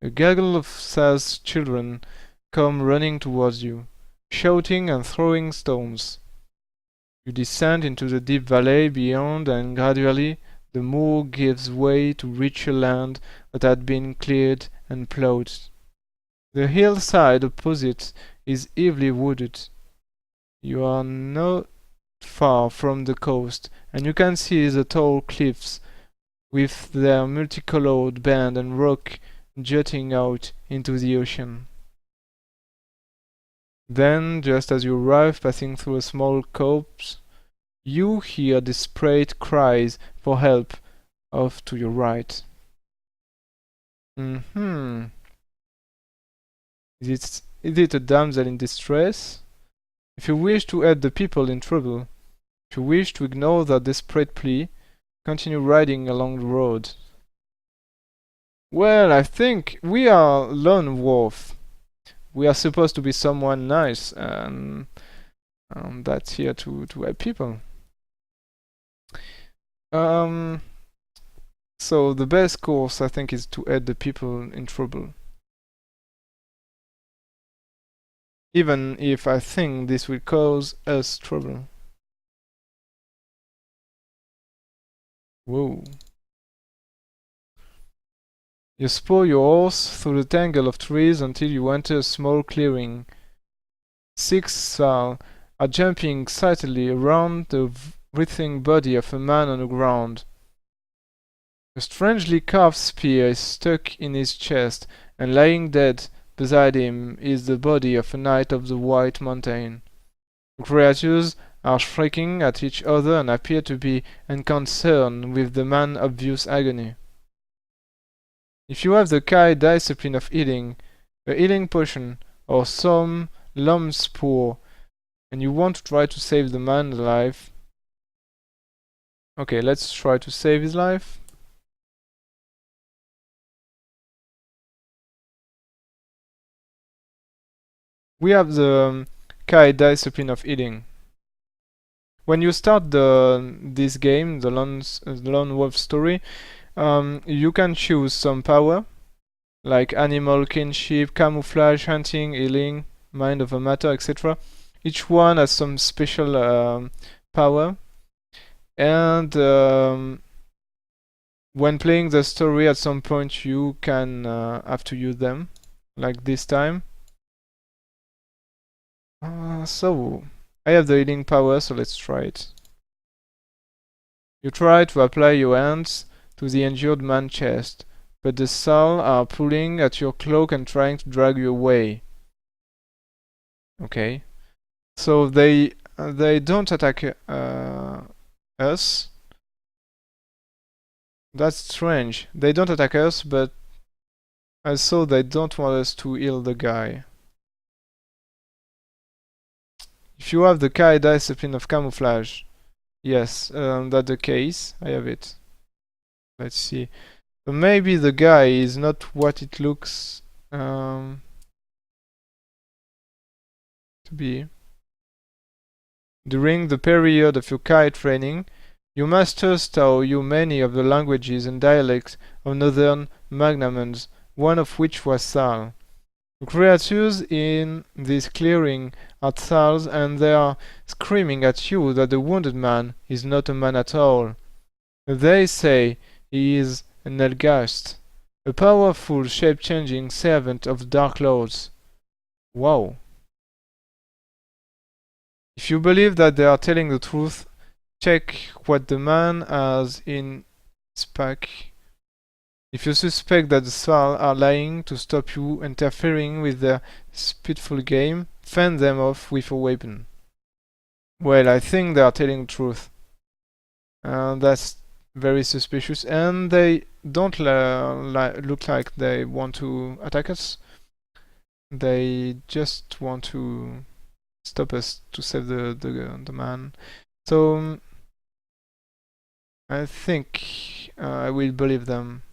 A gaggle of Sal's children come running towards you, shouting and throwing stones. You descend into the deep valley beyond, and gradually the moor gives way to richer land that had been cleared and plowed. The hillside opposite is heavily wooded. You are not far from the coast, and you can see the tall cliffs with their multicolored band and rock jutting out into the ocean. Then, just as you arrive passing through a small copse, you hear desperate cries for help off to your right. Is it a damsel in distress? If you wish to aid the people in trouble, if you wish to ignore that desperate plea, continue riding along the road. Well, I think we are lone wolf. We are supposed to be someone nice, and that's here to help people. So the best course, I think, is to aid the people in trouble. Even if I think this will cause us trouble. Whoa. You spur your horse through the tangle of trees until you enter a small clearing. 6 Sal are jumping excitedly around the writhing body of a man on the ground. A strangely carved spear is stuck in his chest, and lying dead beside him is the body of a knight of the White Mountain. The creatures are shrieking at each other and appear to be unconcerned with the man's obvious agony. If you have the Kai discipline of healing, a healing potion, or some lump spore, and you want to try to save the man alive. Okay, let's try to save his life. We have the Kai discipline of healing. When you start this game, the Lone Wolf story, you can choose some power, like animal kinship, camouflage, hunting, healing, mind over matter, etc. Each one has some special power, and when playing the story, at some point you can have to use them, like this time. So, I have the healing power, so let's try it. You try to apply your hands to the injured man's chest, but the Sal are pulling at your cloak and trying to drag you away. Okay. So they don't attack us. That's strange. They don't attack us, but also they don't want us to heal the guy. If you have the Kai discipline of camouflage, yes, that's the case. I have it. Let's see. So maybe the guy is not what it looks to be. During the period of your Kai training, you masters taught you many of the languages and dialects of northern Magnamans, one of which was Sal. The creatures in this clearing are Sals, and they are screaming at you that the wounded man is not a man at all. They say he is an Elgast, a powerful shape-changing servant of the Dark Lords. Wow. If you believe that they are telling the truth, check what the man has in his pack. If you suspect that the Sal are lying to stop you interfering with their spiteful game, fend them off with a weapon. Well, I think they are telling the truth. That's very suspicious, and they don't look like they want to attack us. They just want to stop us to save the man. So I think I will believe them.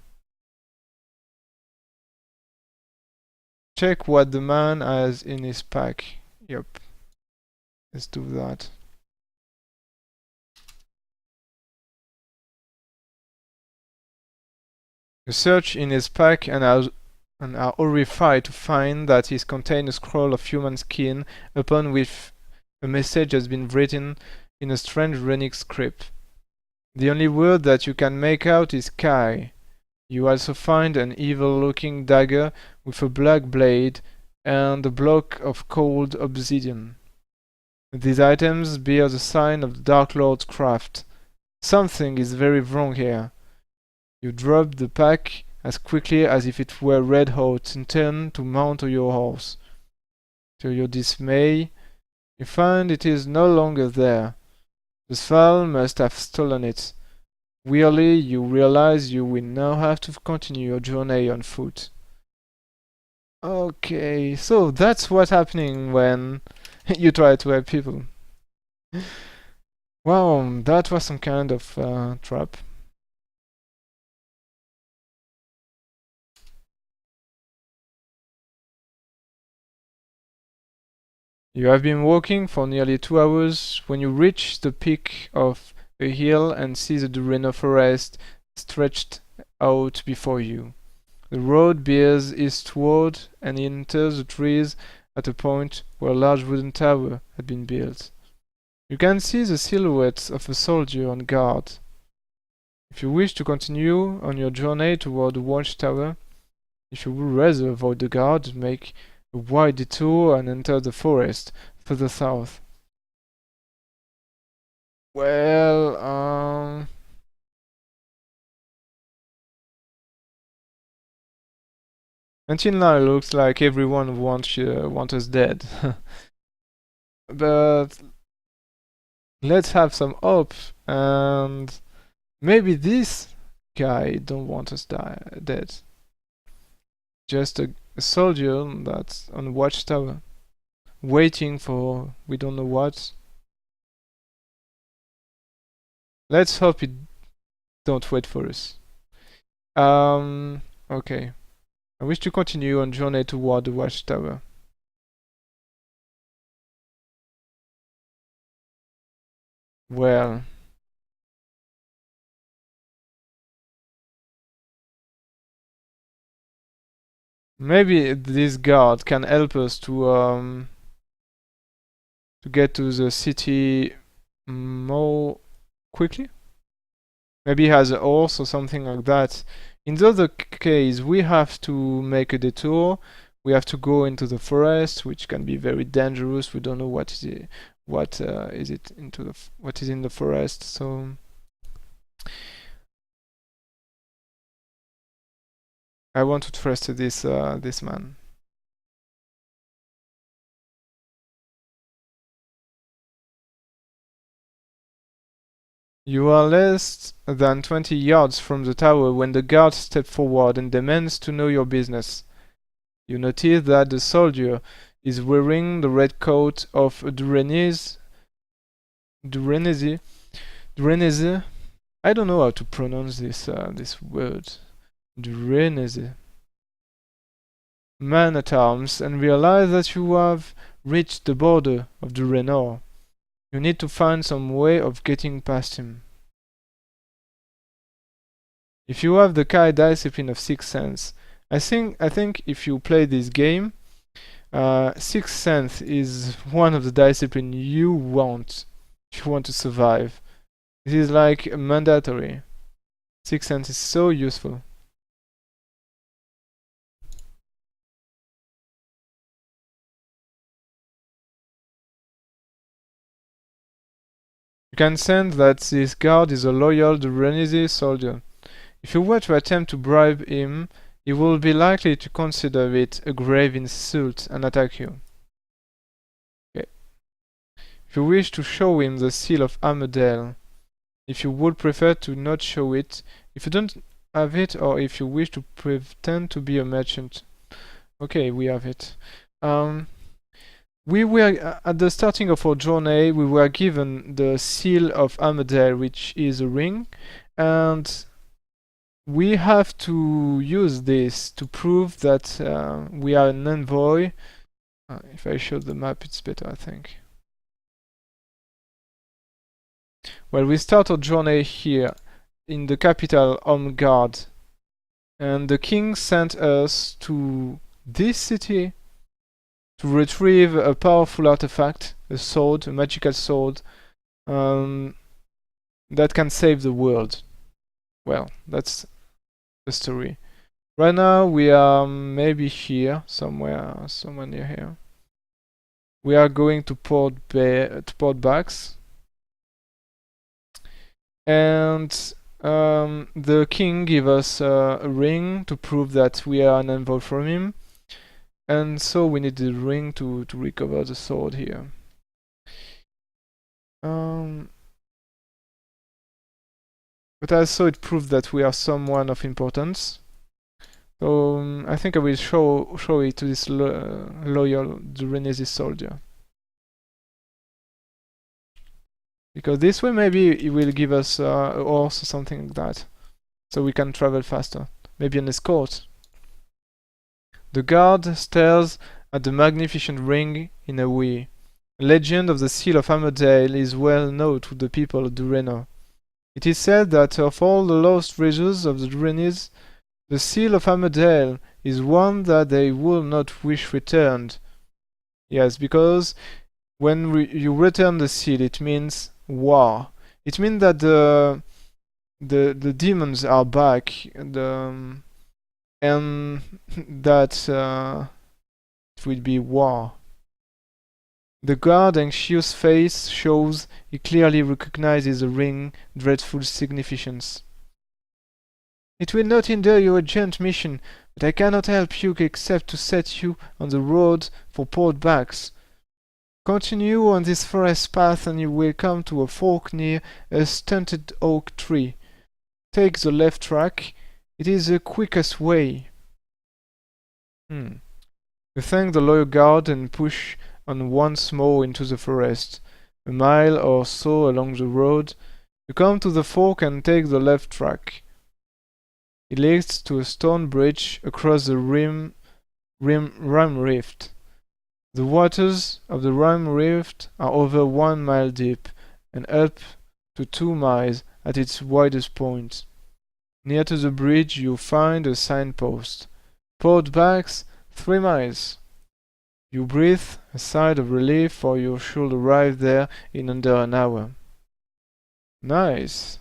Check what the man has in his pack. Yep. Let's do that. You search in his pack and and are horrified to find that it contains a scroll of human skin upon which a message has been written in a strange runic script. The only word that you can make out is Kai. You also find an evil-looking dagger with a black blade and a block of cold obsidian. These items bear the sign of the Dark Lord's craft. Something is very wrong here. You drop the pack as quickly as if it were red hot and turn to mount your horse. To your dismay, you find it is no longer there. The Sval must have stolen it. Wearily, you realize you will now have to continue your journey on foot. Okay, so that's what's happening when you try to help people. Wow, that was some kind of trap. You have been walking for nearly 2 hours when you reach the peak of a hill and see the Dureno forest stretched out before you. The road bears eastward and enters the trees at a point where a large wooden tower had been built. You can see the silhouette of a soldier on guard. If you wish to continue on your journey toward the watchtower, if you would rather avoid the guard, make a wide detour and enter the forest further south. Well, until now it looks like everyone wants us dead. But let's have some hope, and maybe this guy don't want us dead. Just a soldier that's on watchtower, waiting for we don't know what. Let's hope it don't wait for us. Okay. I wish to continue on journey toward the watchtower. Well, maybe this guard can help us to get to the city more quickly. Maybe he has a horse or something like that. In the other case, we have to make a detour. We have to go into the forest, which can be very dangerous. We don't know what is it, what is it into the what is in the forest. So I want to trust this man. You are less than 20 yards from the tower when the guard steps forward and demands to know your business. You notice that the soldier is wearing the red coat of a Durenese. I don't know how to pronounce this word. Durenese. Man at arms, and realize that you have reached the border of Durenor. You need to find some way of getting past him. If you have the Kai discipline of Sixth Sense, I think if you play this game, Sixth Sense is one of the discipline you want if you want to survive. It is like mandatory. Sixth Sense is so useful. You can sense that this guard is a loyal Durenese soldier. If you were to attempt to bribe him, he will be likely to consider it a grave insult and attack you. Okay. If you wish to show him the seal of Armadale, if you would prefer to not show it, if you don't have it, or if you wish to pretend to be a merchant. Okay, we have it. We were at the starting of our journey. We were given the seal of Armadale, which is a ring, and we have to use this to prove that we are an envoy. If I show the map, it's better, I think. Well, we start our journey here in the capital, Omgard. And the king sent us to this city to retrieve a powerful artifact, a sword, a magical sword, um, that can save the world. Well, that's the story. Right now we are maybe here, somewhere near here. We are going to Port Bax, and the king gave us a ring to prove that we are an envoy from him, and so we need the ring to recover the sword here. But also it proved that we are someone of importance. So I think I will show it to this loyal Durenese soldier. Because this way maybe he will give us a horse or something like that. So we can travel faster. Maybe an escort. The guard stares at the magnificent ring in a way. The legend of the Seal of Armadale is well known to the people of Durena. It is said that of all the lost treasures of the Durenese, the Seal of Armadale is one that they will not wish returned. Yes, because when you return the seal, it means war. It means that the demons are back, and that it will be war. The guard's anxious face shows he clearly recognizes the ring's dreadful significance. It will not hinder your urgent mission, but I cannot help you except to set you on the road for Port Bax. Continue on this forest path and you will come to a fork near a stunted oak tree. Take the left track. It is the quickest way. You thank the loyal guard and push on once more into the forest. A mile or so along the road, you come to the fork and take the left track. It leads to a stone bridge across the Rime Rift. The waters of the Rime Rift are over 1 mile deep and up to 2 miles at its widest point. Near to the bridge you find a signpost. Port Bax, 3 miles. You breathe a sigh of relief, for you should arrive there in under an hour. Nice.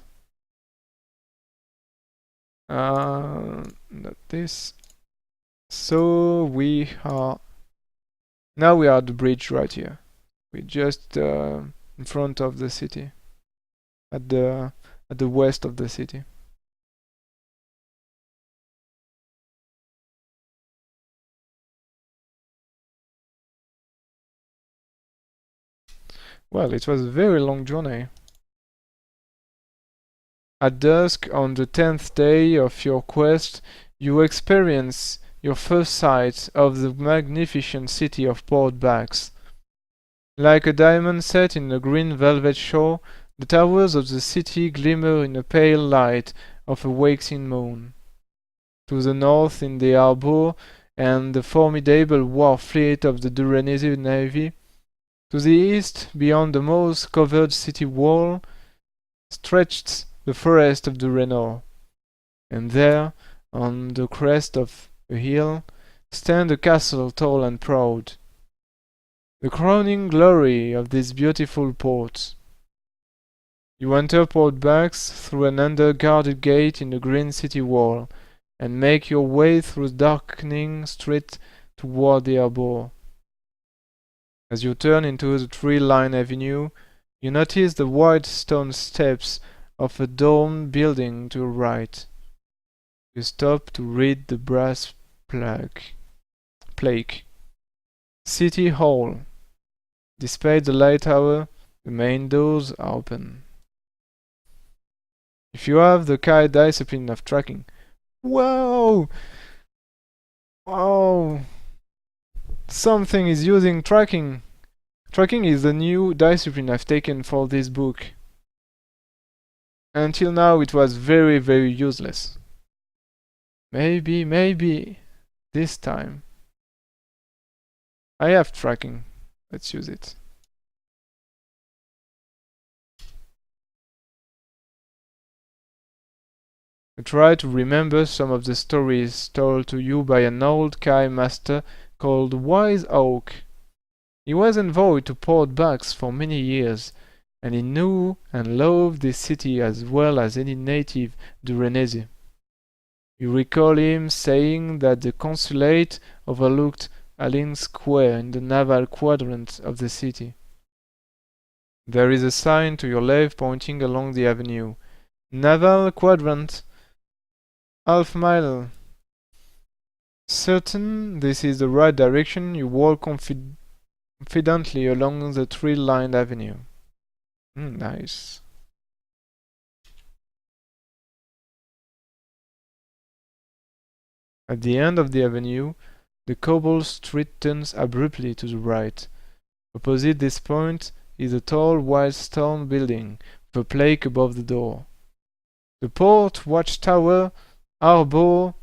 Not this. So we are now we are at the bridge right here. We're just in front of the city, at the west of the city. Well, it was a very long journey. At dusk on the 10th day of your quest, you experience your first sight of the magnificent city of Port Bax. Like a diamond set in a green velvet shore, the towers of the city glimmer in the pale light of a waxing moon. To the north in the harbour and the formidable war fleet of the Durenese navy. To the east, beyond the moss-covered city wall, stretched the forest of Durenor. And there, on the crest of a hill, stand a castle tall and proud, the crowning glory of this beautiful port. You enter Port Bax through an under-guarded gate in the green city wall, and make your way through the darkening street toward the harbour. As you turn into the tree-lined avenue, you notice the wide stone steps of a domed building to your right. You stop to read the brass plaque. City Hall. Despite the light hour, the main doors are open. If you have the kind discipline of tracking. Whoa! Oh! Something is using tracking. Tracking is the new discipline I've taken for this book. Until now it was very, very useless. Maybe this time. I have tracking. Let's use it. Try to remember some of the stories told to you by an old Kai master called Wise Oak. He was envoy to Port Bucks for many years, and he knew and loved this city as well as any native Duranese. You recall him saying that the consulate overlooked Alin Square in the naval quadrant of the city. There is a sign to your left pointing along the avenue. Naval quadrant, half mile. Certain this is the right direction, you walk confidently along the tree-lined avenue. Nice. At the end of the avenue, the cobbled street turns abruptly to the right. Opposite this point is a tall white stone building with a plaque above the door. The Port Watchtower Harbor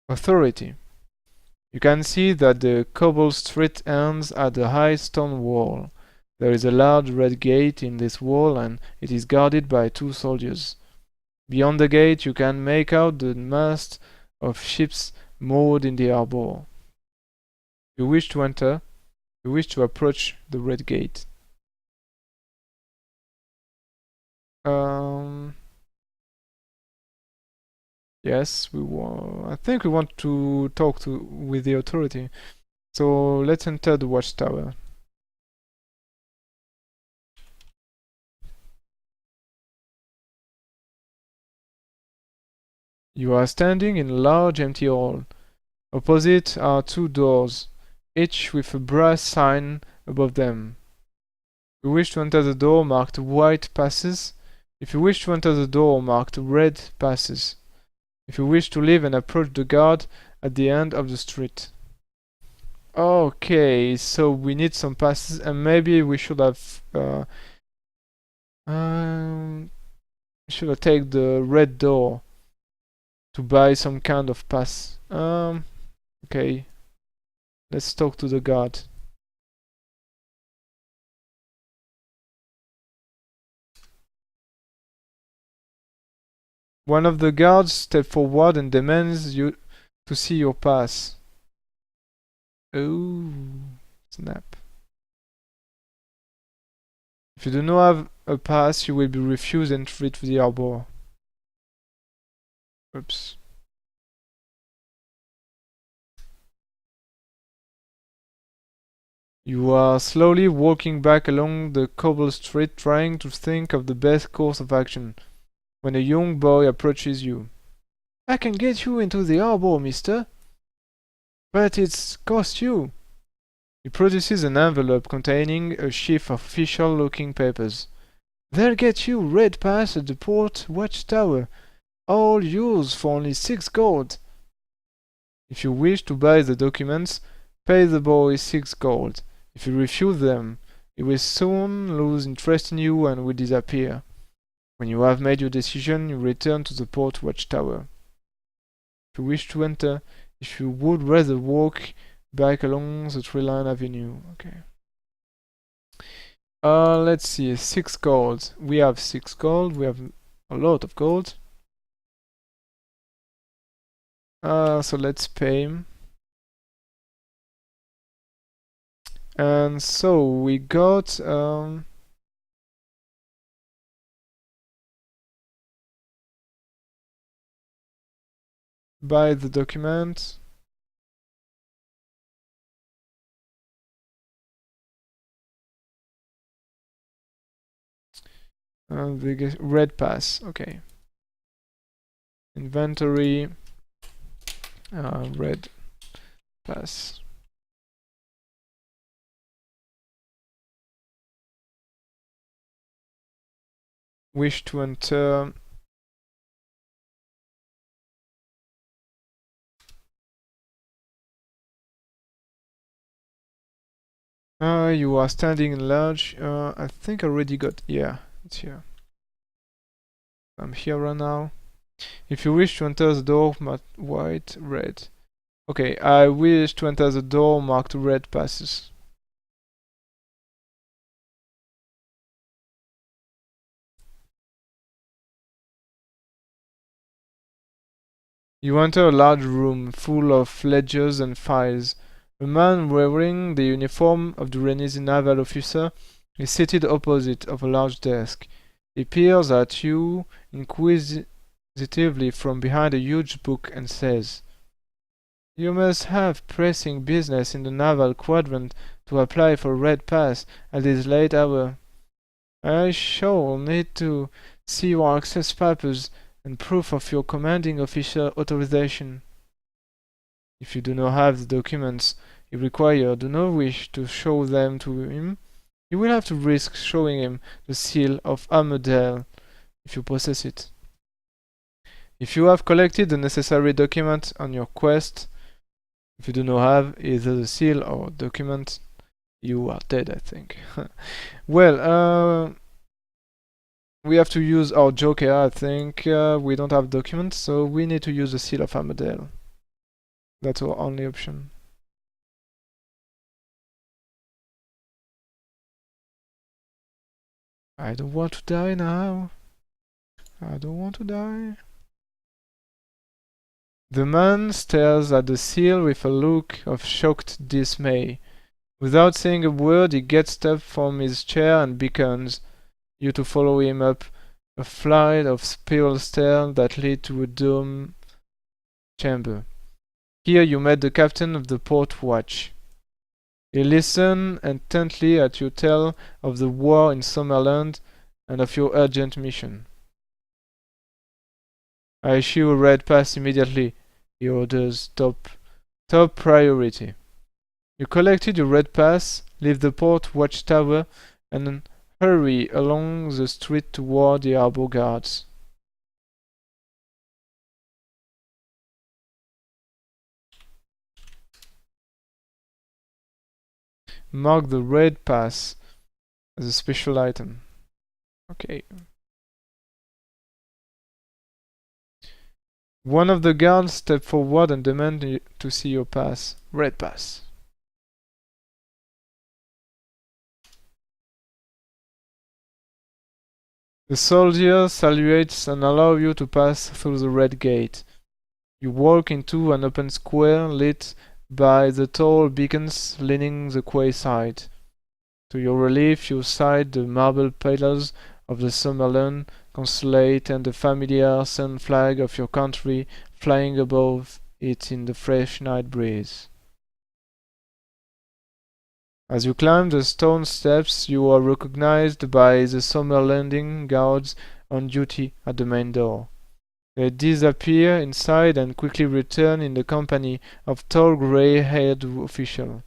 Authority. You can see that the cobbled street ends at a high stone wall. There is a large red gate in this wall and it is guarded by 2 soldiers. Beyond the gate you can make out the mast of ships moored in the harbor. You wish to enter. You wish to approach the red gate. Yes, I think we want to talk with the authority. So let's enter the watchtower. You are standing in a large empty hall. Opposite are 2 doors, each with a brass sign above them. If you wish to enter the door marked white passes. If you wish to enter the door marked red passes. If you wish to leave and approach the guard at the end of the street. Okay, so we need some passes and maybe we should have taken the red door to buy some kind of pass. Okay. Let's talk to the guard. One of the guards steps forward and demands you to see your pass. Oh, snap. If you do not have a pass, you will be refused entry to the harbor. Oops. You are slowly walking back along the cobbled street trying to think of the best course of action, when a young boy approaches you. I can get you into the harbor, mister. But it's cost you. He produces an envelope containing a sheaf of official-looking papers. They'll get you red pass at the port watchtower. All yours for only 6 gold. If you wish to buy the documents, pay the boy 6 gold. If you refuse them, he will soon lose interest in you and will disappear. When you have made your decision, you return to the port watchtower. If you wish to enter, if you would rather walk back along the tree-lined avenue. Okay. Let's see, 6 gold. We have 6 gold. We have a lot of gold. So let's pay him. And so we got buy the document. The red pass. Okay. Inventory. Red pass. Wish to enter. You are standing in large. I think I already got. Yeah, it's here. I'm here right now. If you wish to enter the door marked white, red. Okay, I wish to enter the door marked red passes. You enter a large room full of ledgers and files. A man wearing the uniform of the Renesi naval officer is seated opposite of a large desk. He peers at you inquisitively from behind a huge book and says, "You must have pressing business in the naval quadrant to apply for Red Pass at this late hour. I shall need to see your access papers and proof of your commanding officer authorization. If you do not have the documents you require, do not wish to show them to him, you will have to risk showing him the seal of Armadale if you possess it. If you have collected the necessary document on your quest, if you do not have either the seal or document, you are dead, I think." Well, we have to use our joker, I think. We don't have documents, so we need to use the seal of Armadale. That's our only option. I don't want to die now. I don't want to die. The man stares at the seal with a look of shocked dismay. Without saying a word, he gets up from his chair and beckons you to follow him up a flight of spiral stairs that lead to a dome chamber. Here you met the captain of the port watch. He listened intently at your tale of the war in Summerland and of your urgent mission. "I issue a red pass immediately," he orders, top priority. You collected your red pass, leave the port watchtower, and hurry along the street toward the harbor guards. Mark the red pass as a special item. Okay. One of the guards step forward and demand to see your pass. Red pass. The soldier salutes and allows you to pass through the red gate. You walk into an open square lit by the tall beacons lining the quayside. To your relief, you sight the marble pillars of the Summerland consulate and the familiar sun flag of your country flying above it in the fresh night breeze. As you climb the stone steps, you are recognized by the summer landing guards on duty at the main door. They disappear inside and quickly return in the company of tall gray-haired official.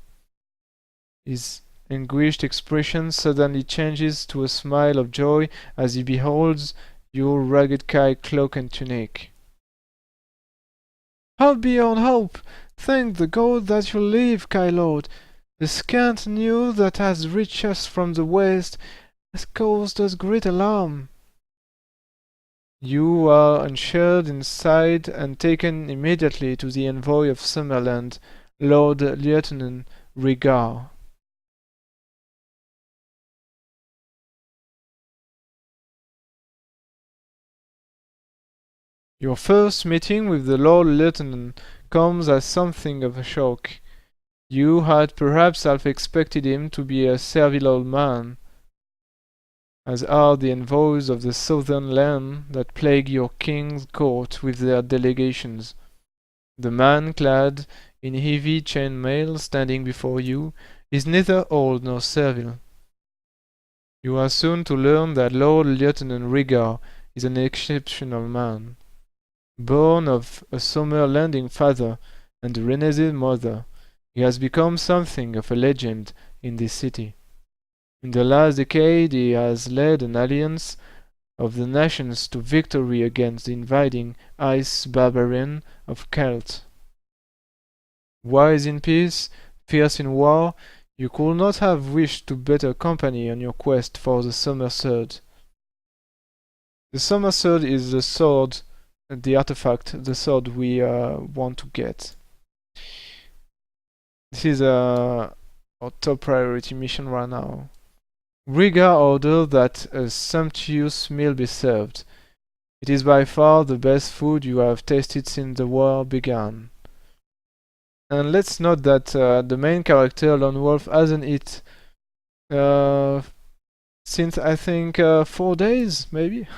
His anguished expression suddenly changes to a smile of joy as he beholds your ragged cloak and tunic. "Hope beyond hope! Thank the God that you live, Lord! The scant news that has reached us from the west has caused us great alarm." You are ushered inside and taken immediately to the envoy of Summerland, Lord Lieutenant Regard. Your first meeting with the Lord Lieutenant comes as something of a shock. You had perhaps half expected him to be a servile old man, as are the envoys of the southern land that plague your king's court with their delegations. The man clad in heavy chainmail standing before you is neither old nor servile. You are soon to learn that Lord Lieutenant Regard is an exceptional man. Born of a summer landing father and a Renesi mother, he has become something of a legend in this city. In the last decade, he has led an alliance of the nations to victory against the invading ice barbarian of Celt. Wise in peace, fierce in war, you could not have wished to better company on your quest for the Summer Sword. The Summer Sword is the sword, the artifact, the sword we want to get. This is our top priority mission right now. Riga ordered that a sumptuous meal be served. It is by far the best food you have tasted since the war began. And let's note that the main character, Lone Wolf, hasn't eaten uh, since I think 4 days, maybe.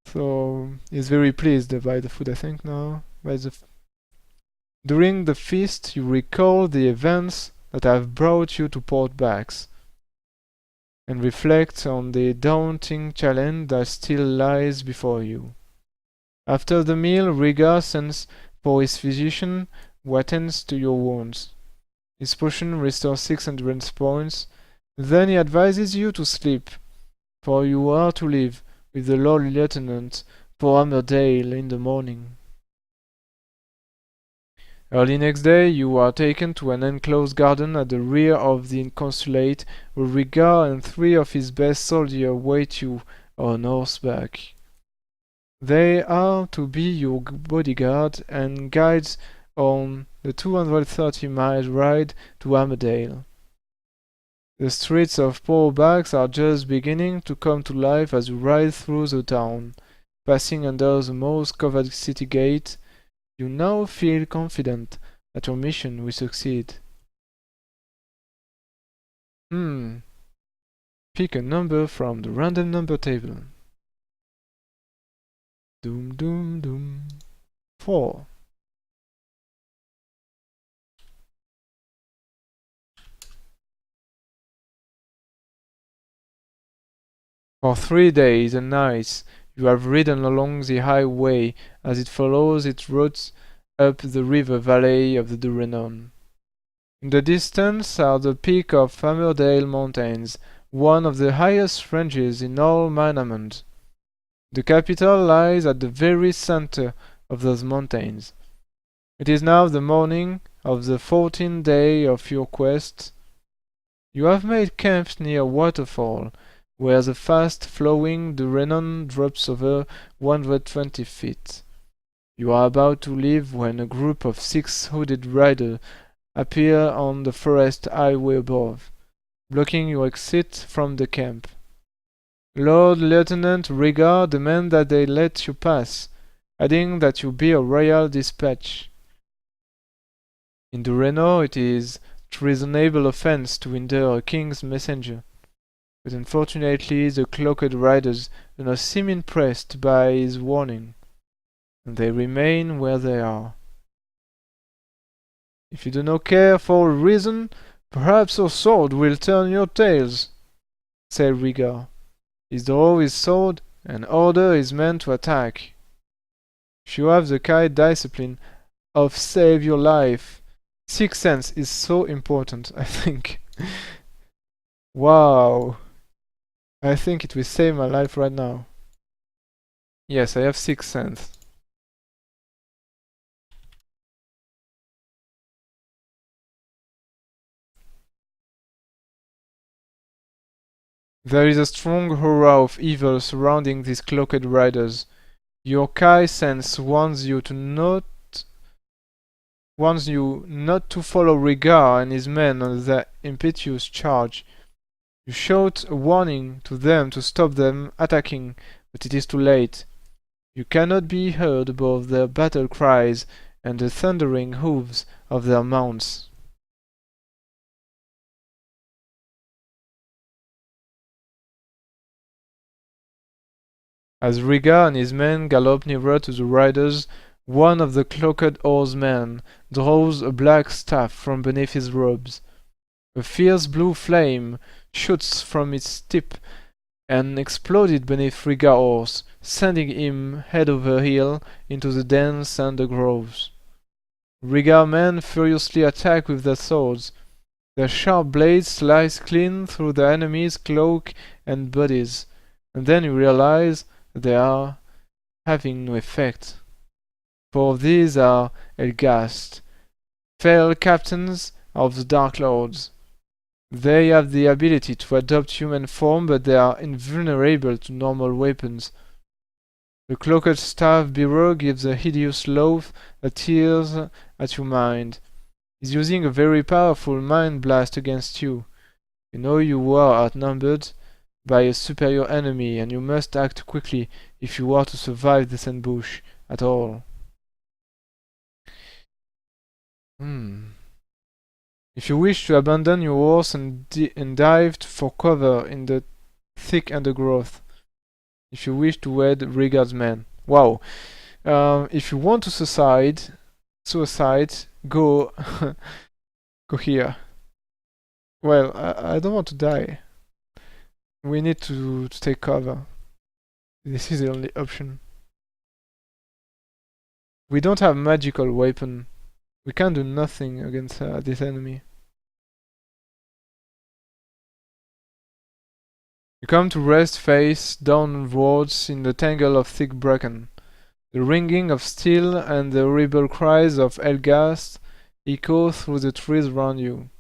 So he's very pleased by the food, I think, now. During the feast, you recall the events that have brought you to Port Bax and reflect on the daunting challenge that still lies before you. After the meal, Riga sends for his physician who attends to your wounds. His potion restores 600 points. Then he advises you to sleep, for you are to leave with the Lord Lieutenant for Ammerdale in the morning. Early next day, you are taken to an enclosed garden at the rear of the consulate, where Riga and 3 of his best soldiers await you on horseback. They are to be your bodyguard and guides on the 230-mile ride to Ammerdale. The streets of Port Bax are just beginning to come to life as you ride through the town. Passing under the most covered city gate, you now feel confident that your mission will succeed. Pick a number from the random number table. Doom doom doom. 4. For 3 days and nights you have ridden along the highway as it follows its route up the river valley of the Durenon. In the distance are the peak of Ammerdale Mountains, one of the highest ranges in all Manamond. The capital lies at the very center of those mountains. It is now the morning of the 14th day of your quest. You have made camp near a waterfall, where the fast-flowing Durenon drops over 120 feet. You are about to leave when a group of 6 hooded riders appear on the forest highway above, blocking your exit from the camp. Lord Lieutenant Riga demands that they let you pass, adding that you be a royal dispatch. In Durenon it is treasonable offense to hinder a king's messenger, but unfortunately the cloaked riders do not seem impressed by his warning, and they remain where they are. If you do not care for a reason, perhaps your sword will turn your tails, said Riga. He draws his sword and orders his men to attack. If you have the kind discipline of save your life, 6th sense is so important, I think. Wow. I think it will save my life right now. Yes, I have 6th sense. There is a strong aura of evil surrounding these cloaked riders. Your Kai sense warns you not to follow Riga and his men on their impetuous charge. You shout a warning to them to stop them attacking, but it is too late. You cannot be heard above their battle cries and the thundering hooves of their mounts. As Riga and his men gallop nearer to the riders, one of the cloaked oarsmen draws a black staff from beneath his robes. A fierce blue flame shoots from its tip and exploded beneath Riga's horse, sending him head over heel into the dense undergrowths. Riga's men furiously attack with their swords. Their sharp blades slice clean through the enemy's cloak and bodies, and then you realize they are having no effect. For these are Elgast, fell captains of the Dark Lords. They have the ability to adopt human form, but they are invulnerable to normal weapons. The cloaked staff bearer gives a hideous laugh that tears at your mind. He's using a very powerful mind blast against you. You know you are outnumbered by a superior enemy, and you must act quickly if you are to survive this ambush at all. If you wish to abandon your horse and dive for cover in the thick undergrowth. If you wish to wed Rigard's man. Wow. If you want to suicide, go go here. Well, I don't want to die. We need to take cover. This is the only option. We don't have magical weapon. We can do nothing against this enemy. You come to rest face downwards in the tangle of thick bracken. The ringing of steel and the horrible cries of Elgast echo through the trees around you.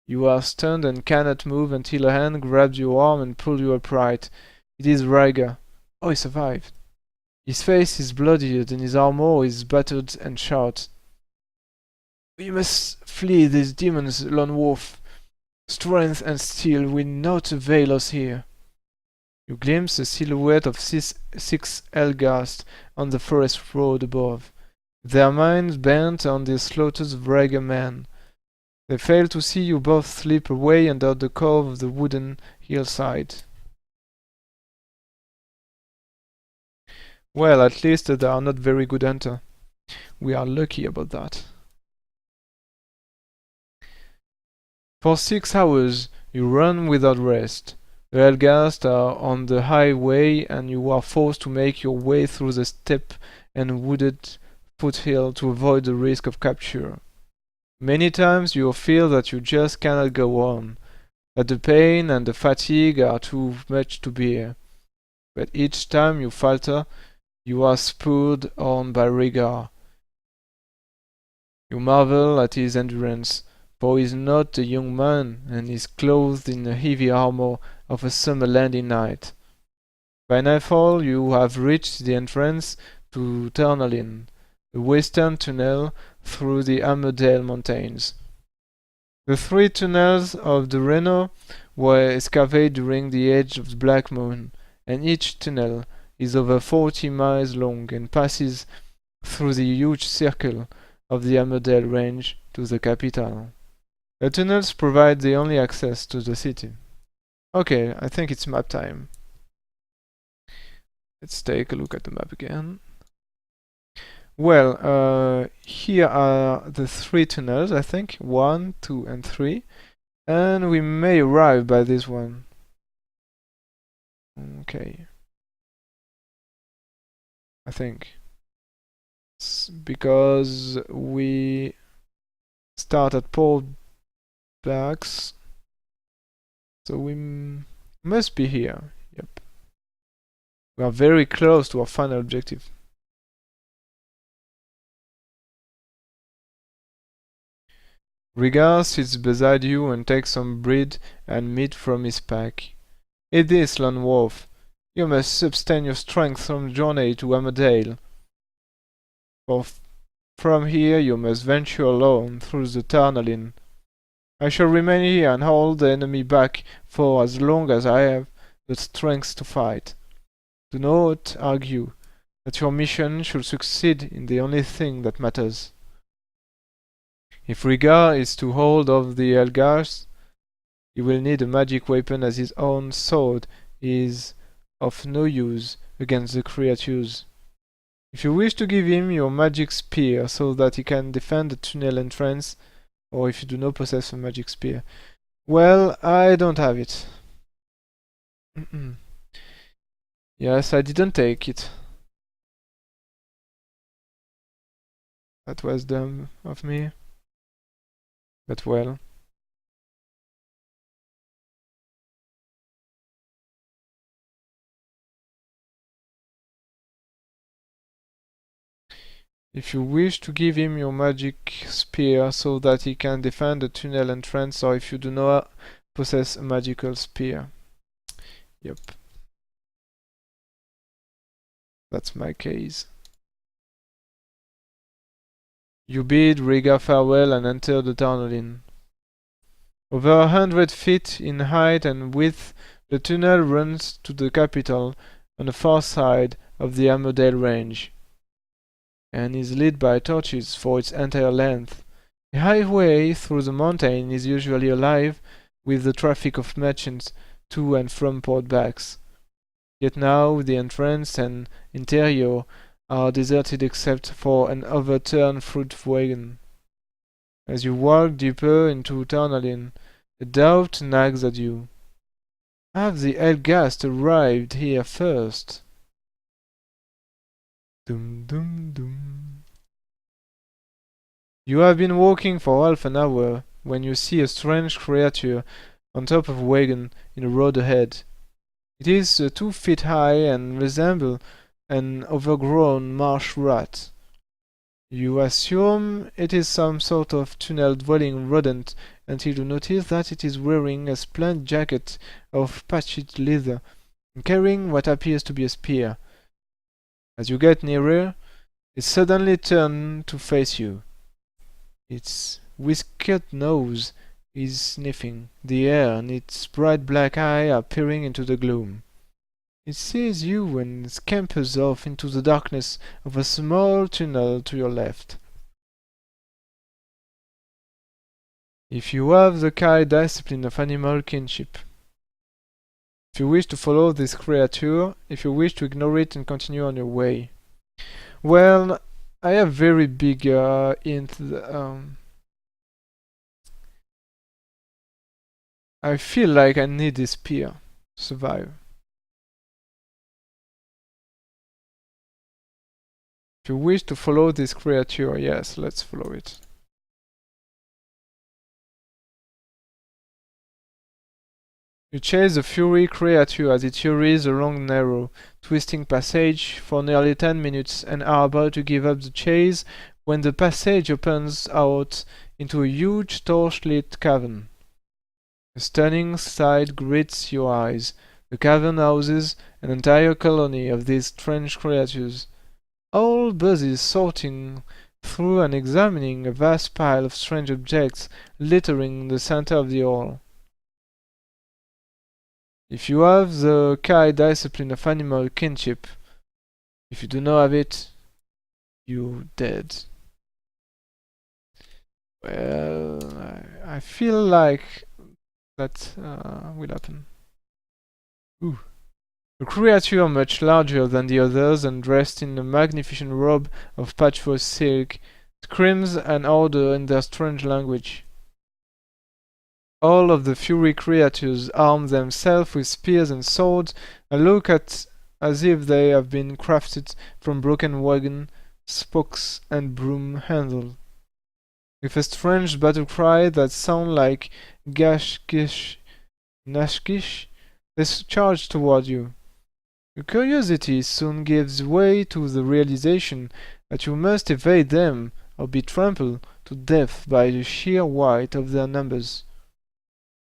You are stunned and cannot move until a hand grabs your arm and pulls you upright. It is Rhaegar. Oh, he survived. His face is bloodied and his armor is battered and shot. We must flee these demons, Lone Wolf. Strength and steel will not avail us here. You glimpse the silhouette of six Elgast on the forest road above, their minds bent on the slaughtered Rhaegar man. They fail to see you both slip away under the curve of the wooden hillside. Well, at least they are not very good hunter. We are lucky about that. For 6 hours you run without rest. The Elgast are on the highway and you are forced to make your way through the steppe and wooded foothill to avoid the risk of capture. Many times you feel that you just cannot go on, that the pain and the fatigue are too much to bear. But each time you falter, you are spurred on by Rhaegar. You marvel at his endurance, for he is not a young man and is clothed in the heavy armor of a summer landing night. By nightfall you have reached the entrance to Turnalin, the western tunnel through the Armadale Mountains. The 3 tunnels of the Reno were excavated during the age of the Black Moon, and each tunnel is over 40 miles long and passes through the huge circle of the Armadale Range to the capital. The tunnels provide the only access to the city. Okay, I think it's map time. Let's take a look at the map again. Well, here are the 3 tunnels, I think. 1, 2, and 3. And we may arrive by this one. Okay. I think. It's because we start at Port Blacks. So we must be here. Yep. We are very close to our final objective. Rhaegar sits beside you and takes some bread and meat from his pack. Eat this, Lone Wolf. You must sustain your strength from the journey to Armadale. For from here you must venture alone through the Turnalin. I shall remain here and hold the enemy back for as long as I have the strength to fight. Do not argue that your mission should succeed in the only thing that matters. If Rhaegar is to hold off the Elgars, he will need a magic weapon, as his own sword is of no use against the creatures. If you wish to give him your magic spear so that he can defend the tunnel entrance, or if you do not possess a magic spear. Well, I don't have it. Yes, I didn't take it. That was dumb of me. But well. If you wish to give him your magic spear so that he can defend the tunnel entrance, or if you do not possess a magical spear. Yep. That's my case. You bid Rhaegar farewell and enter the Turnalin. Over 100 feet in height and width, the tunnel runs to the capital on the far side of the Armadale Range, and is lit by torches for its entire length. The highway through the mountain is usually alive with the traffic of merchants to and from Port Backs. Yet now the entrance and interior are deserted except for an overturned fruit wagon. As you walk deeper into Tournaline, a doubt nags at you. Have the Elgast arrived here first? Dum dum dum. You have been walking for half an hour when you see a strange creature on top of a wagon in the road ahead. It is 2 feet high and resembles an overgrown marsh rat. You assume it is some sort of tunnel-dwelling rodent until you notice that it is wearing a splendid jacket of patched leather and carrying what appears to be a spear. As you get nearer, it suddenly turns to face you. Its whiskered nose is sniffing the air and its bright black eyes are peering into the gloom. It sees you and scampers off into the darkness of a small tunnel to your left. If you have the Kai discipline of animal kinship. If you wish to follow this creature, if you wish to ignore it and continue on your way. Well, I have very big I feel like I need this spear to survive. If you wish to follow this creature, yes, let's follow it. You chase the fury creature as it hurries along the narrow, twisting passage for nearly 10 minutes and are about to give up the chase when the passage opens out into a huge torch-lit cavern. A stunning sight greets your eyes. The cavern houses an entire colony of these strange creatures, all busy sorting through and examining a vast pile of strange objects littering the center of the hall. If you have the Kai discipline of animal kinship, if you do not have it, you're dead. Well, I feel like that will happen. Ooh. A creature much larger than the others and dressed in a magnificent robe of patchwork silk screams an order in their strange language. All of the fury creatures arm themselves with spears and swords and look as if they have been crafted from broken wagon spokes and broom handles. With a strange battle cry that sounds like gashkish, nashkish, they charge toward you. Your curiosity soon gives way to the realization that you must evade them or be trampled to death by the sheer weight of their numbers.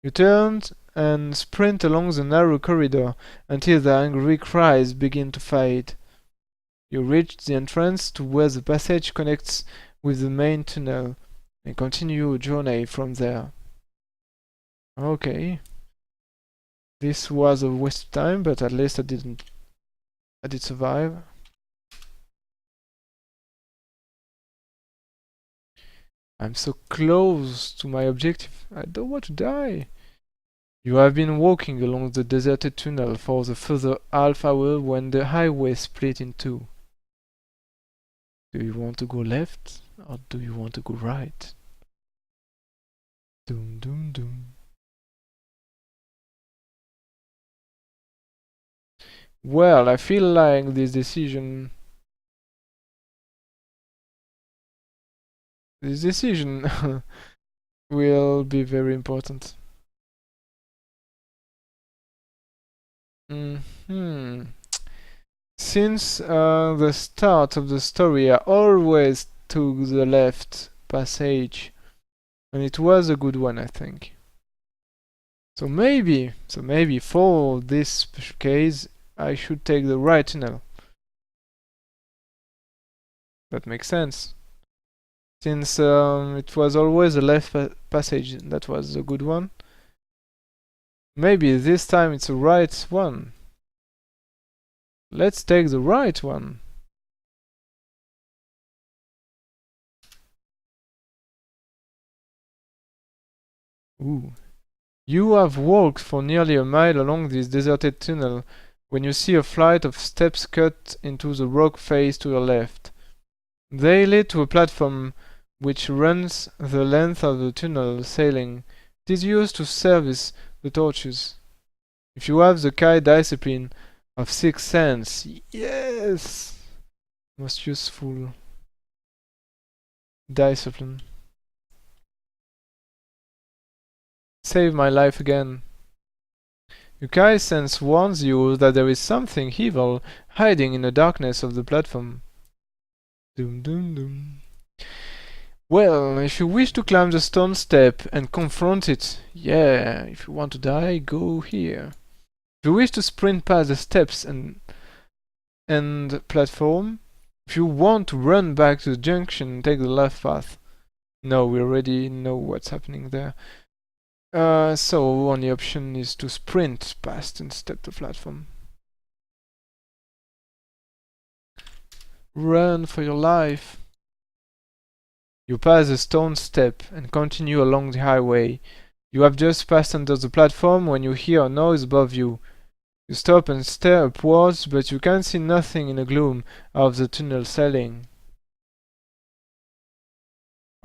You turn and sprint along the narrow corridor until their angry cries begin to fade. You reach the entrance to where the passage connects with the main tunnel and continue your journey from there. Okay. This was a waste of time, but at least I did survive. I'm so close to my objective. I don't want to die. You have been walking along the deserted tunnel for the further half hour when the highway split in two. Do you want to go left or do you want to go right? Doom doom doom. Well, I feel like this decision will be very important. Since the start of the story, I always took the left passage, and it was a good one, I think. So maybe for this special case, I should take the right tunnel. That makes sense. Since it was always the left passage that was the good one. Maybe this time it's the right one. Let's take the right one. Ooh. You have walked for nearly a mile along this deserted tunnel when you see a flight of steps cut into the rock face to your left. They lead to a platform which runs the length of the tunnel ceiling. It is used to service the torches. If you have the Kai discipline of Sixth Sense, yes! Most useful discipline. Save my life again. Yukai sense warns you that there is something evil hiding in the darkness of the platform. Dum dum dum. Well, if you wish to climb the stone step and confront it, yeah, if you want to die, go here. If you wish to sprint past the steps and platform, if you want to run back to the junction, take the left path. No, we already know what's happening there. So only option is to sprint past instead of the platform. Run for your life. You pass a stone step and continue along the highway. You have just passed under the platform when you hear a noise above you. You stop and stare upwards, but you can see nothing in the gloom of the tunnel ceiling.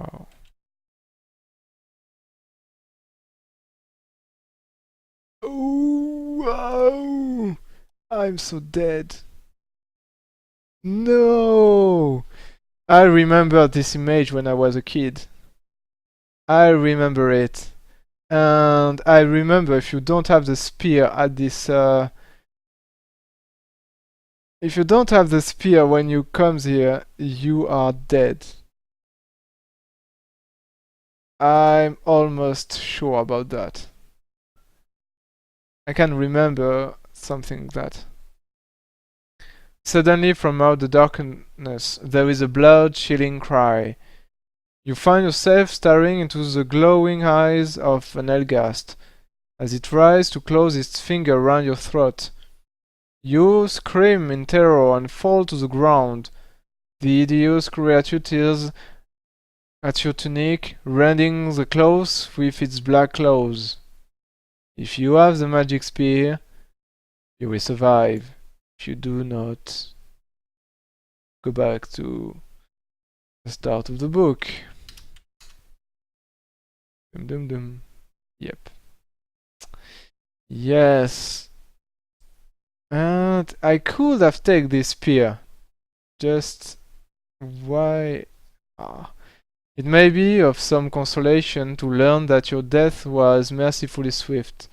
Oh. Oh, wow. I'm so dead. No! I remember this image when I was a kid. I remember it. And I remember if you don't have the spear at this if you don't have the spear when you come here, you are dead. I'm almost sure about that. I can remember something like that. Suddenly from out the darkness there is a blood-chilling cry. You find yourself staring into the glowing eyes of an Elgast as it tries to close its finger around your throat. You scream in terror and fall to the ground. The hideous creature tears at your tunic, rending the clothes with its black claws. If you have the magic spear, you will survive. If you do not, go back to the start of the book. Dum dum dum. Yep. Yes. And I could have taken this spear. Just why? Ah. It may be of some consolation to learn that your death was mercifully swift.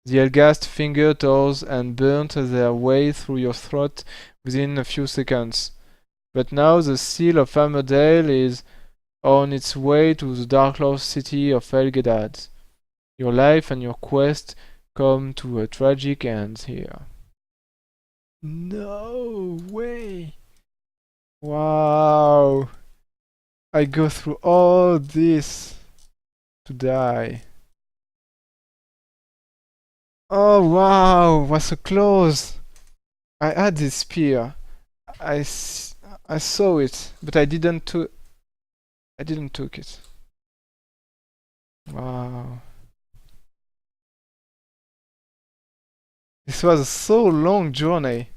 The Elgast finger tools and burnt their way through your throat within a few seconds. But now the seal of Armadale is on its way to the dark-lost city of Elgedad. Your life and your quest come to a tragic end here. No way! Wow! I go through all this to die. Oh wow, was so close. I had this spear. I saw it, but I didn't took it. Wow. This was a so long journey.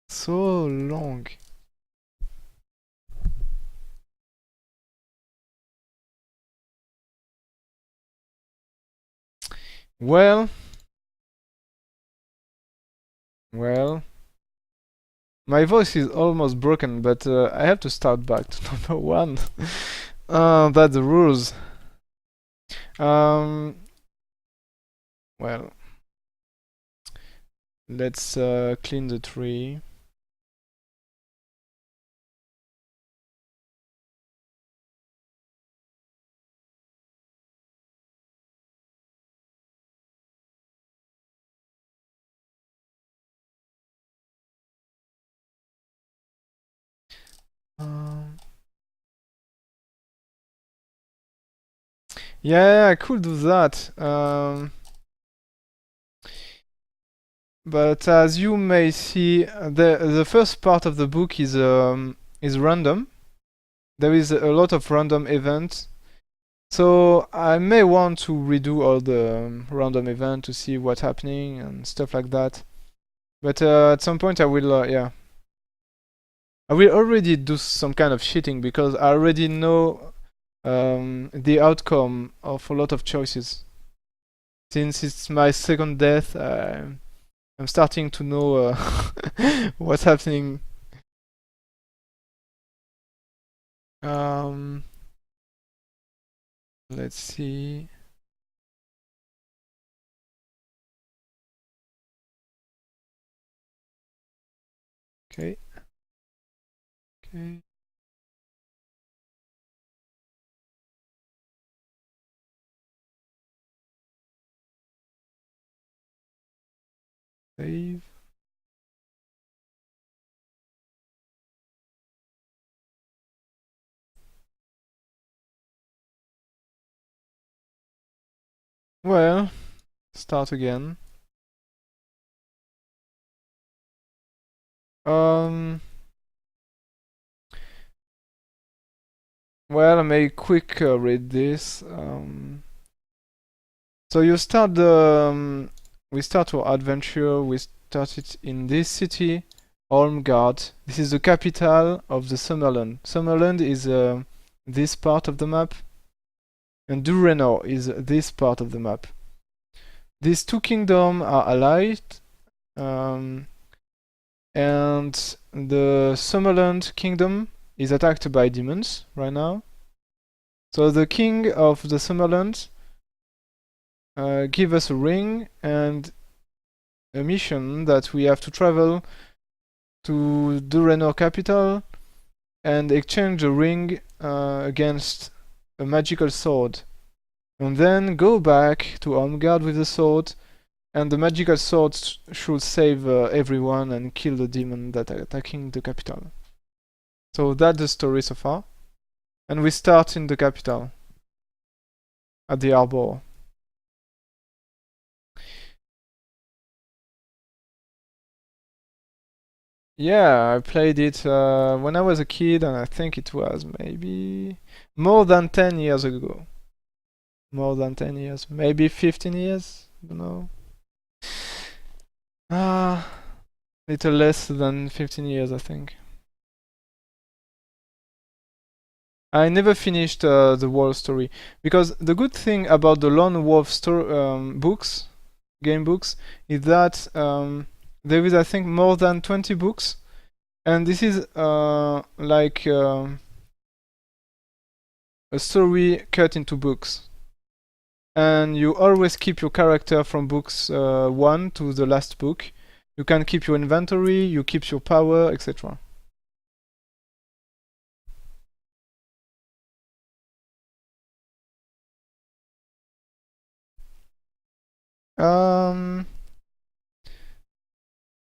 So long. Well, my voice is almost broken, but I have to start back to number one. That's the rules. Well, let's clean the tree. Um, yeah, I could do that. But as you may see, the first part of the book is random. There is a lot of random events. So I may want to redo all the random event to see what's happening and stuff like that. But at some point I will, yeah. I will already do some kind of cheating because I already know the outcome of a lot of choices. Since it's my second death, I'm starting to know what's happening. Um, let's see. Okay. Okay. Save. Well, start again. Um, well, I may quick read this. So you start we start our adventure. We started in this city, Olmgard. This is the capital of the Summerland. Summerland is this part of the map, and Durenor is this part of the map. These two kingdoms are allied, um, and the Summerland kingdom is attacked by demons right now. So the king of the Summerland give us a ring and a mission that we have to travel to Durenor capital and exchange the ring against a magical sword. And then go back to Omgard with the sword, and the magical sword should save everyone and kill the demon that are attacking the capital. So that's the story so far. And we start in the capital, at the Arbor. Yeah, I played it when I was a kid, and I think it was maybe more than 10 years ago. More than 10 years. Maybe 15 years? I don't know. Little less than 15 years, I think. I never finished the whole story. Because the good thing about the Lone Wolf books, game books, is that there is, I think, more than 20 books. And this is like a story cut into books. And you always keep your character from books 1 to the last book. You can keep your inventory, you keep your power, etc.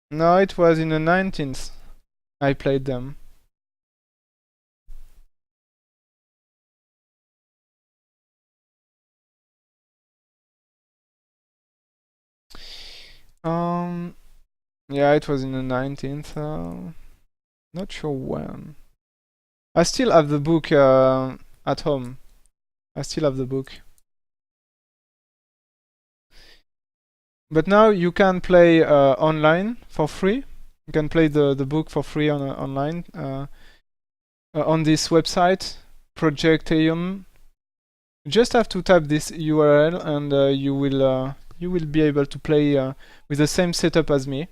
No, it was in the 19th I played them. Yeah, it was in the 19th. Not sure when. I still have the book at home. I still have the book. But now you can play online for free. You can play the book for free online on this website, Project Aeon. You just have to type this URL and you will be able to play with the same setup as me.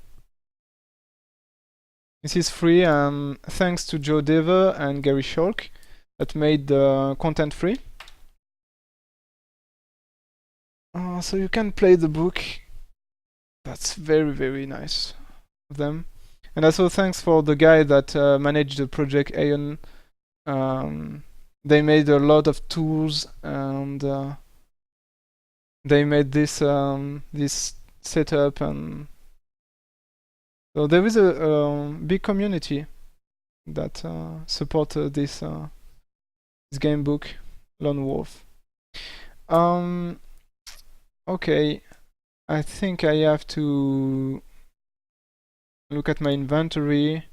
This is free, and thanks to Joe Dever and Gary Scholk that made the content free. So you can play the book. That's very, very nice of them. And also thanks for the guy that managed the Project Aeon. They made a lot of tools, and they made this this setup, and so there is a big community that support this game book, Lone Wolf. Okay, I think I have to look at my inventory.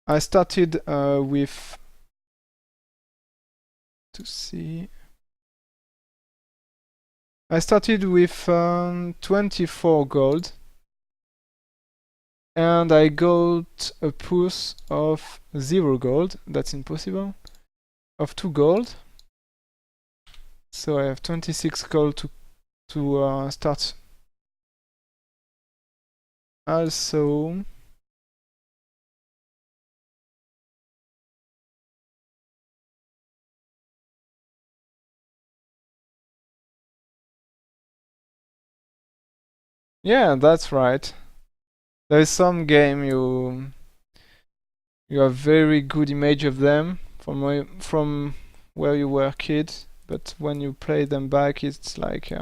I started with, to see, I started with 24 gold, and I got a push of 0 gold. That's impossible. Of 2 gold, so I have 26 gold to start. Also, yeah, that's right. There is some game you have very good image of them from where you were a kid, but when you play them back, it's like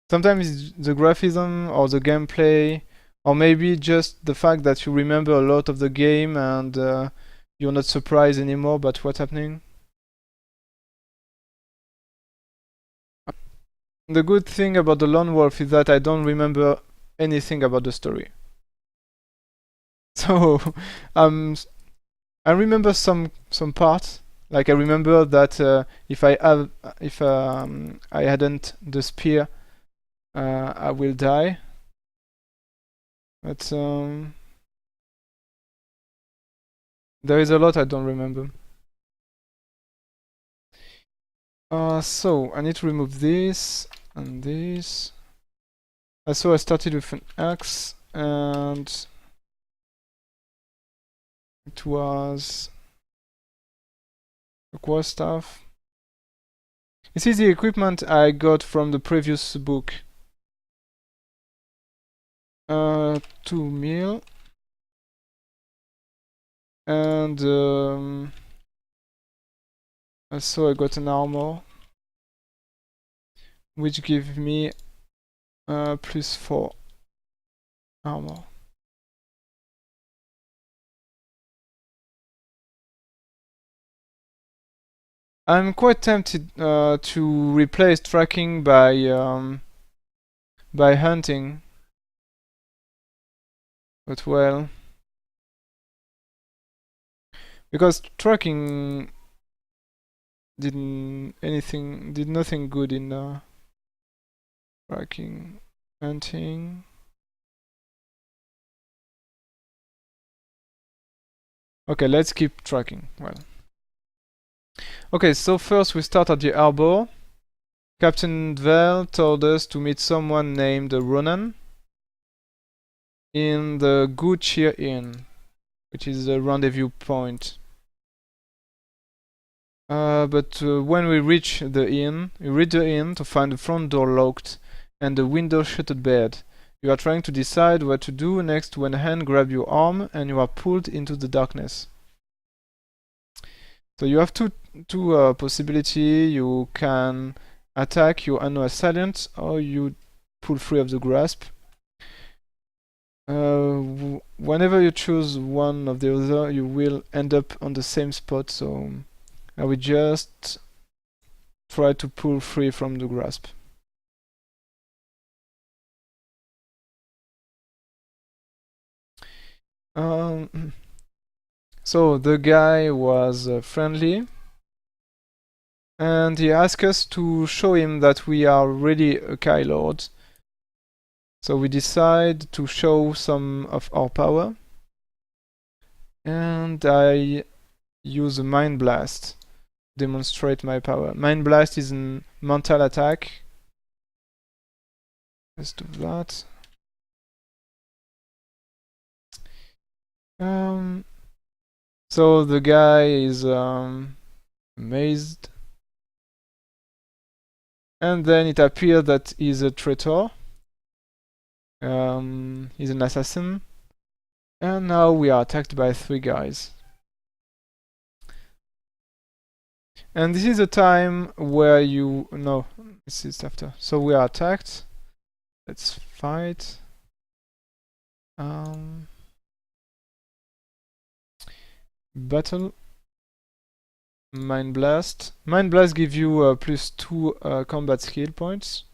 sometimes the graphism or the gameplay, or maybe just the fact that you remember a lot of the game and you're not surprised anymore about what's happening. The good thing about the Lone Wolf is that I don't remember anything about the story. So I remember some parts. Like I remember that if I hadn't the spear, I will die. But there is a lot I don't remember. So I need to remove this and this. So I started with an axe, and it was a quarterstaff. This is the equipment I got from the previous book. 2 mil. And so I got an armor, which gives me +4 armor. I'm quite tempted to replace tracking by hunting, but well, because tracking did nothing good in tracking. Hunting. Okay, let's keep tracking. Well, okay, so first we start at the harbor. Captain Dvel told us to meet someone named Ronan in the Good Cheer Inn, which is the rendezvous point. But when we reach the inn, we reach the inn to find the front door locked and the window shuttered bed. You are trying to decide what to do next when a hand grabs your arm and you are pulled into the darkness. So you have two possibilities. You can attack your unknown assailant, or you pull free of the grasp. Whenever you choose one of the other, you will end up on the same spot. So I will just try to pull free from the grasp. So the guy was friendly, and he asked us to show him that we are really a Kai Lord. So we decide to show some of our power, and I use a Mind Blast to demonstrate my power. Mind Blast is a mental attack. Let's do that. So the guy is amazed, and then it appears that he's a traitor. He's an assassin, and now we are attacked by 3 guys. And this is a time where no, this is after. So we are attacked. Let's fight. Battle. Mind Blast. Mind Blast gives you +2 combat skill points.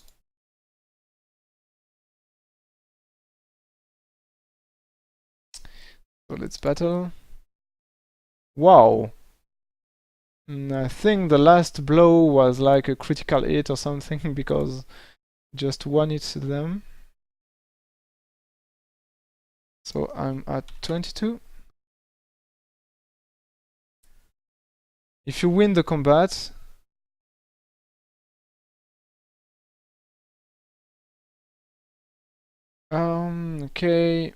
So let's battle. Wow. I think the last blow was like a critical hit or something because just one hit them. So I'm at 22. If you win the combat, okay.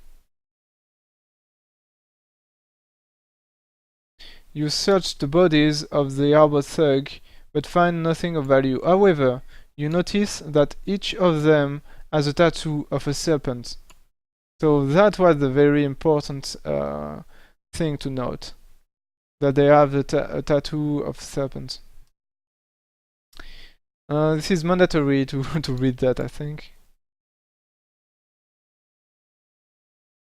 You search the bodies of the harbor thug, but find nothing of value. However, you notice that each of them has a tattoo of a serpent. So that was the very important thing to note, that they have a tattoo of serpent. This is mandatory to to read that, I think.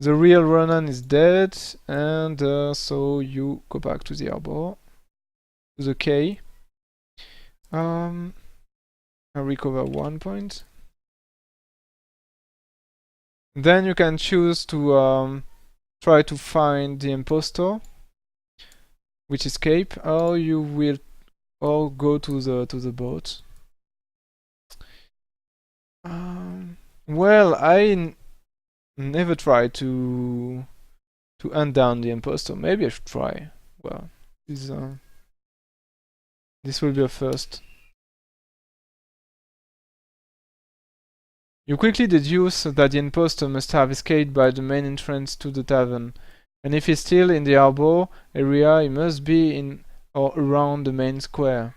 The real Ronan is dead, and so you go back to the harbor, to the quay. I recover 1 point. Then you can choose to try to find the impostor, which escape, or you will all go to the boat. Well, I never tried to hunt down the impostor. Maybe I should try. Well, this will be a first. You quickly deduce that the impostor must have escaped by the main entrance to the tavern, and if he's still in the harbor area, he must be in or around the main square.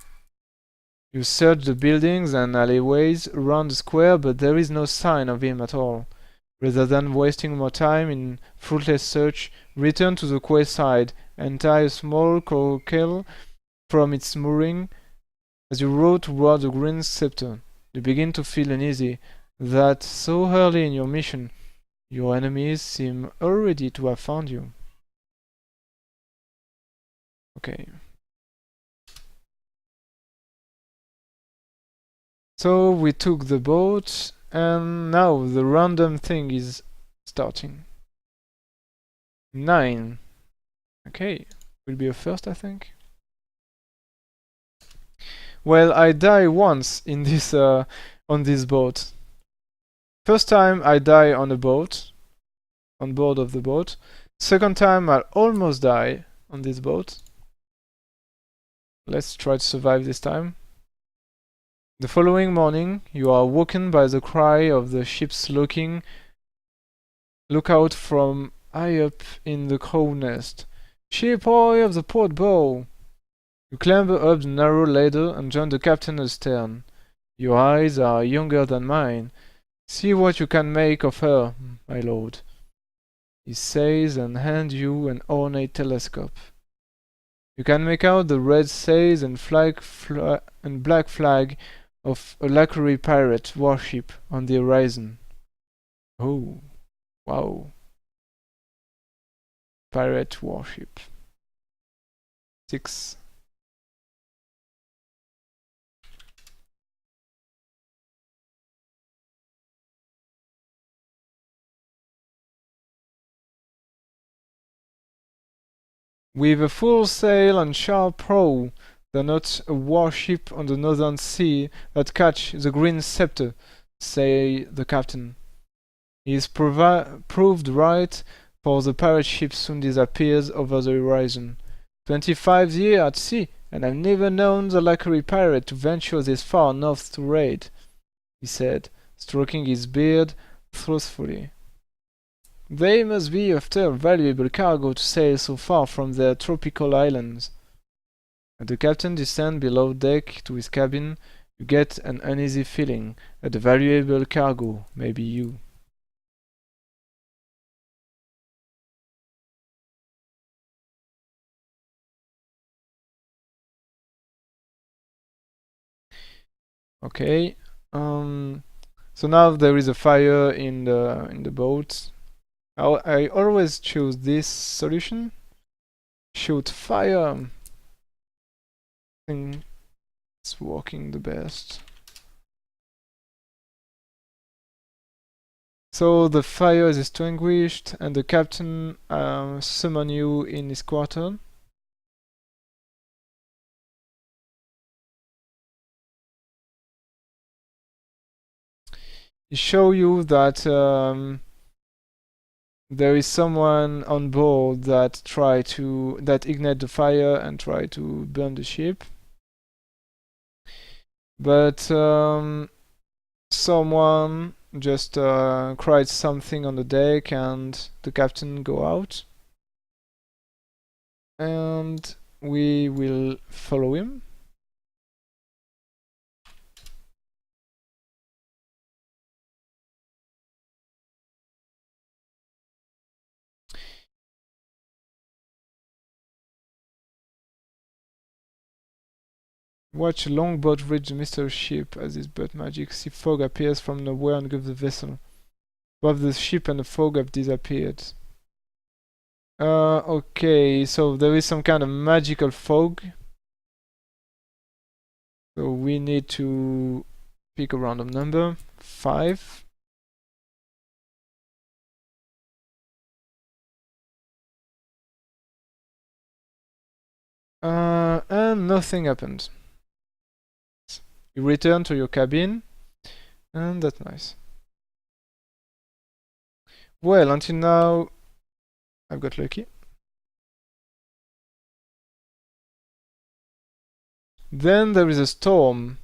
You search the buildings and alleyways around the square, but there is no sign of him at all. Rather than wasting more time in fruitless search, return to the quayside and tie a small coracle from its mooring. As you row toward the green scepter, you begin to feel uneasy that so early in your mission, your enemies seem already to have found you. Okay. So we took the boat, and now the random thing is starting. 9. Okay, will be a first, I think. Well, I die once in this on this boat. First time I die on a boat, on board of the boat. Second time I almost die on this boat. Let's try to survive this time. The following morning, you are woken by the cry of the ship's lookout from high up in the crow nest. Ship ahoy of the port bow! You clamber up the narrow ladder and join the captain astern. Your eyes are younger than mine. See what you can make of her, my lord, he says, and hands you an ornate telescope. You can make out the red sails and black flag of a lacquery pirate warship on the horizon. Oh, wow. Pirate warship. 6. With a full sail and sharp prow, they're not a warship on the northern sea that catch the green scepter, say the captain. He is proved right, for the pirate ship soon disappears over the horizon. 25 years at sea, and I've never known the lacquery pirate to venture this far north to raid, he said, stroking his beard thoughtfully. They must be after valuable cargo to sail so far from their tropical islands. As the captain descends below deck to his cabin, you get an uneasy feeling that the valuable cargo may be you. Okay. So now there is a fire in the boat. I always choose this solution. Shoot fire. I think it's working the best. So the fire is extinguished, and the captain summon you in his quarter. He show you that there is someone on board that ignite the fire and try to burn the ship. But someone just cried something on the deck, and the captain go out. And we will follow him. Watch a longboat reach the mysterious ship. As this but magic sea fog appears from nowhere and gives the vessel. Both the ship and the fog have disappeared. Okay, so there is some kind of magical fog. So we need to pick a random number. 5. And nothing happened. You return to your cabin, and that's nice. Well, until now, I've got lucky. Then there is a storm.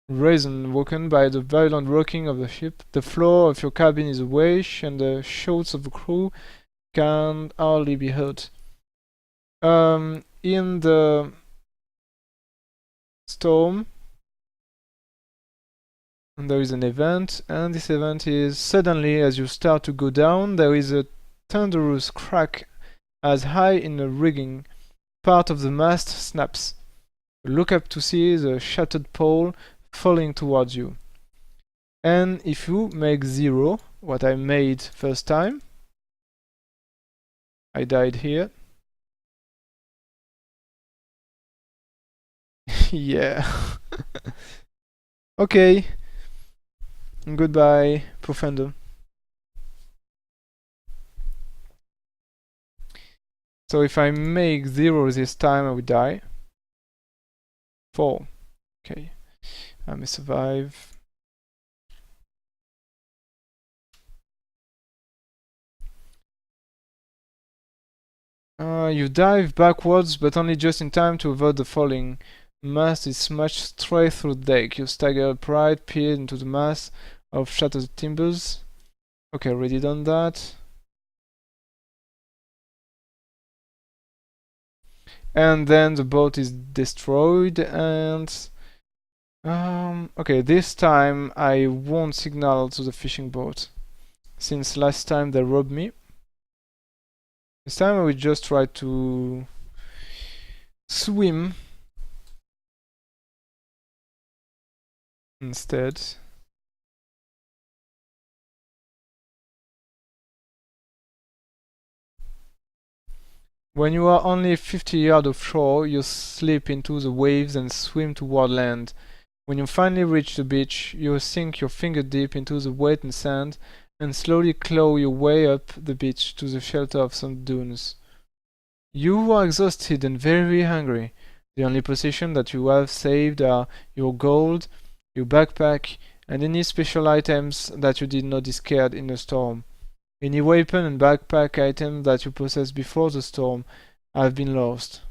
Risen, woken by the violent rocking of the ship. The floor of your cabin is awash, and the shouts of the crew can hardly be heard. In the storm, there is an event, and this event is suddenly, as you start to go down, there is a thunderous crack as high in the rigging. Part of the mast snaps. You look up to see the shattered pole falling towards you. And if you make 0, what I made first time, I died here. Yeah. Okay. Goodbye, Profender. So if I make 0 this time, I will die. 4. Okay. I may survive. You dive backwards, but only just in time to avoid the falling. Mast is smashed straight through the deck. You stagger upright, peer into the mass of shattered timbers. Okay, already done that. And then the boat is destroyed, and okay, this time I won't signal to the fishing boat, since last time they robbed me. This time I will just try to swim instead. When you are only 50 yards offshore, you slip into the waves and swim toward land. When you finally reach the beach, you sink your finger deep into the wet and sand and slowly claw your way up the beach to the shelter of some dunes. You are exhausted and very hungry. The only possessions that you have saved are your gold, your backpack, and any special items that you did not discard in the storm. Any weapon and backpack item that you possessed before the storm have been lost.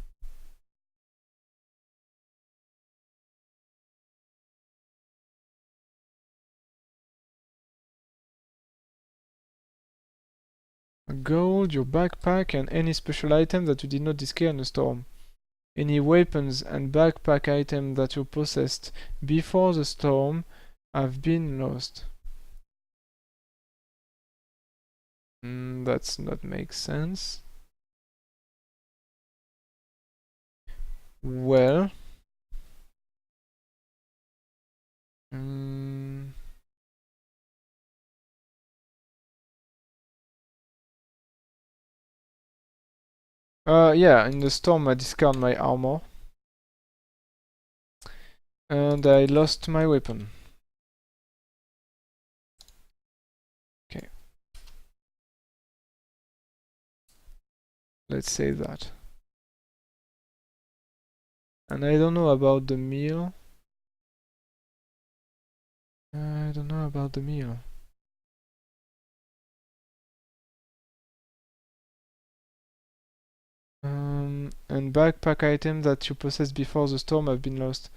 Gold, your backpack, and any special item that you did not discard in the storm. Any weapons and backpack item that you possessed before the storm have been lost. That's not make sense. Well, yeah, in the storm I discard my armor. And I lost my weapon. Let's say that. And I don't know about the meal. I don't know about the meal. And backpack items that you possessed before the storm have been lost.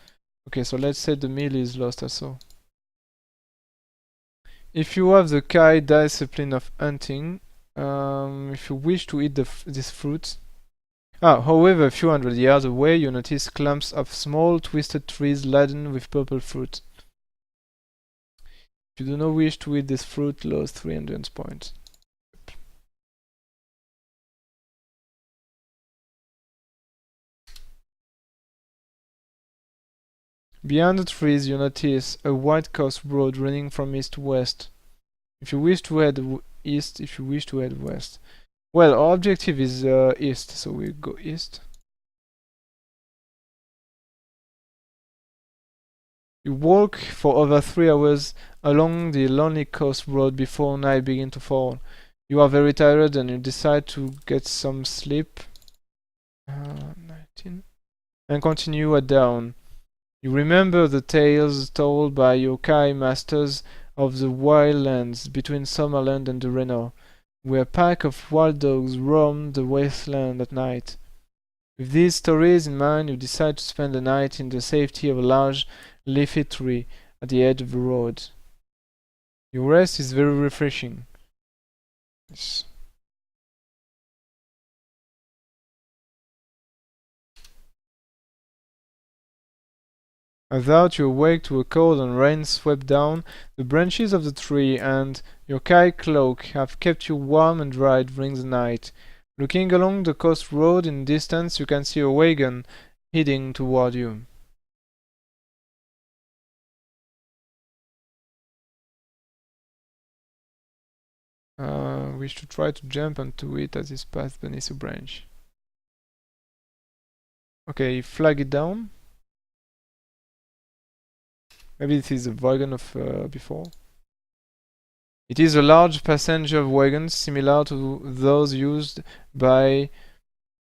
Okay, so let's say the meal is lost also. If you have the Kai discipline of hunting, if you wish to eat this fruit. However, a few hundred yards away, you notice clumps of small, twisted trees laden with purple fruit. If you do not wish to eat this fruit, lose 300 points. Beyond the trees, you notice a wide coast road running from east to west. If you wish to head east, if you wish to head west. Well, our objective is east, so we go east. You walk for over 3 hours along the lonely coast road before night begins to fall. You are very tired and you decide to get some sleep. 19. And continue at dawn. You remember the tales told by yokai masters of the wild lands between Summerland and Dureno, where a pack of wild dogs roamed the wasteland at night. With these stories in mind, you decide to spend the night in the safety of a large, leafy tree at the edge of the road. Your rest is very refreshing. Yes. Without you awake to a cold and rain swept down the branches of the tree, and your kai cloak have kept you warm and dry during the night. Looking along the coast road in the distance, you can see a wagon heading toward you. We should try to jump onto it as it passes beneath a branch. Okay, flag it down. Maybe this is a wagon of before. It is a large passenger wagon similar to those used by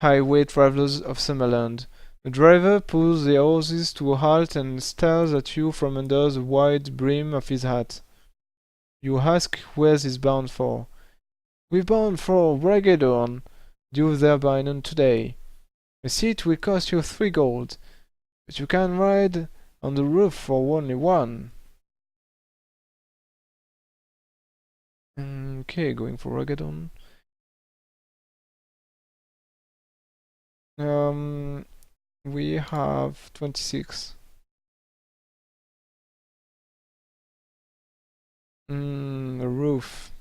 highway travelers of Summerland. The driver pulls the horses to a halt and stares at you from under the wide brim of his hat. You ask where he's bound for. We're bound for Ragedorn, due there by noon today. A seat will cost you 3 gold, but you can ride on the roof for only 1. Okay, going for Ragedorn. We have 26. A roof.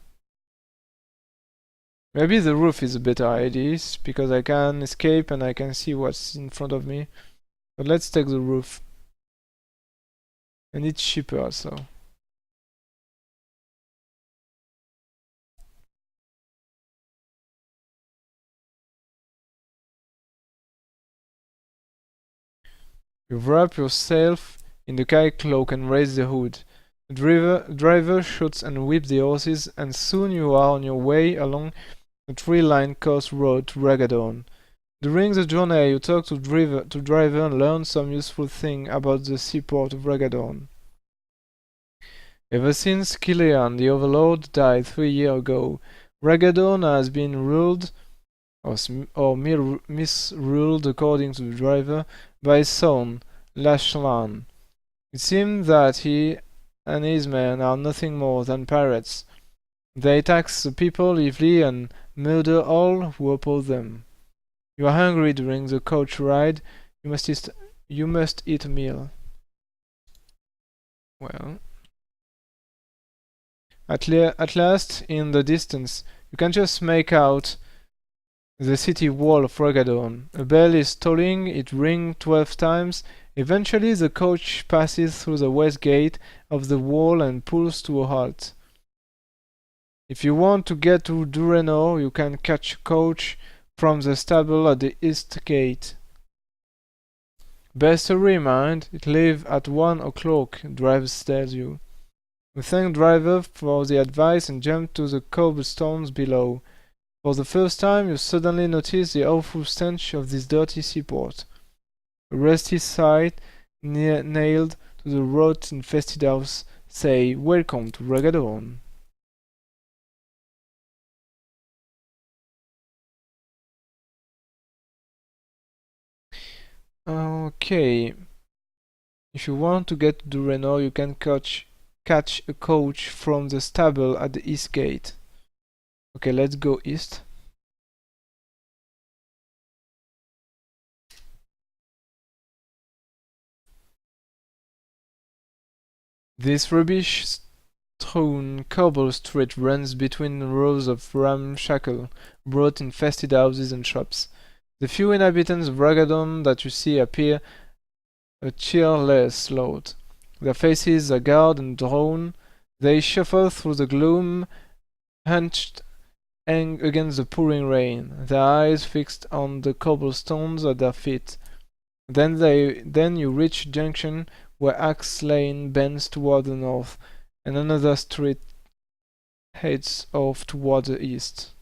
Maybe the roof is a better idea, because I can escape and I can see what's in front of me. But let's take the roof. And it's cheaper also. You wrap yourself in the kai cloak and raise the hood. The driver shoots and whips the horses, and soon you are on your way along the tree-lined coast road to Ragedorn. During the journey, you talk to driver and learn some useful thing about the seaport of Ragedorn. Ever since Killian, the Overlord, died 3 years ago, Ragedorn has been ruled or misruled, according to the driver, by his son, Lashlan. It seems that he and his men are nothing more than pirates. They tax the people evilly and murder all who oppose them. You are hungry during the coach ride. You must eat a meal. Well, at last, in the distance, you can just make out the city wall of Ragedorn. A bell is tolling, it rings 12 times. Eventually, the coach passes through the west gate of the wall and pulls to a halt. If you want to get to Dureno, you can catch a coach from the stable at the east gate. Best hurry, mind, it leaves at 1 o'clock, driver tells you. We thank driver for the advice and jump to the cobblestones below. For the first time, you suddenly notice the awful stench of this dirty seaport. A rusty sign nailed to the rot-infested house say, "Welcome to Ragadan." Okay. If you want to get to Dureno, you can catch a coach from the stable at the east gate. Okay, let's go east. This rubbish-strewn cobble street runs between rows of ramshackle, rot-infested houses and shops. The few inhabitants of Ragadan that you see appear a cheerless lot. Their faces are gaunt and drawn. They shuffle through the gloom, hunched against the pouring rain, their eyes fixed on the cobblestones at their feet. Then you reach a junction where Axe Lane bends toward the north, and another street heads off toward the east.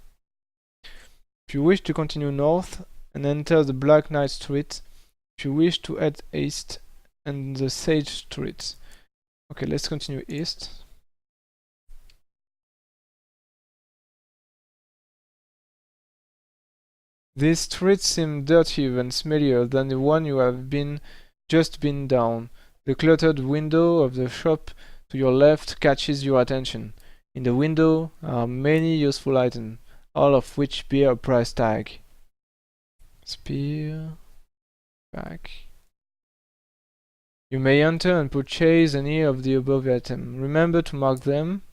If you wish to continue north and enter the Black Knight Street, if you wish to head east and the Sage Street. Okay, let's continue east. These streets seem dirtier and smellier than the one you have just been down. The cluttered window of the shop to your left catches your attention. In the window are many useful items, all of which bear a price tag. Spear, back. You may enter and purchase any of the above items. Remember to mark them.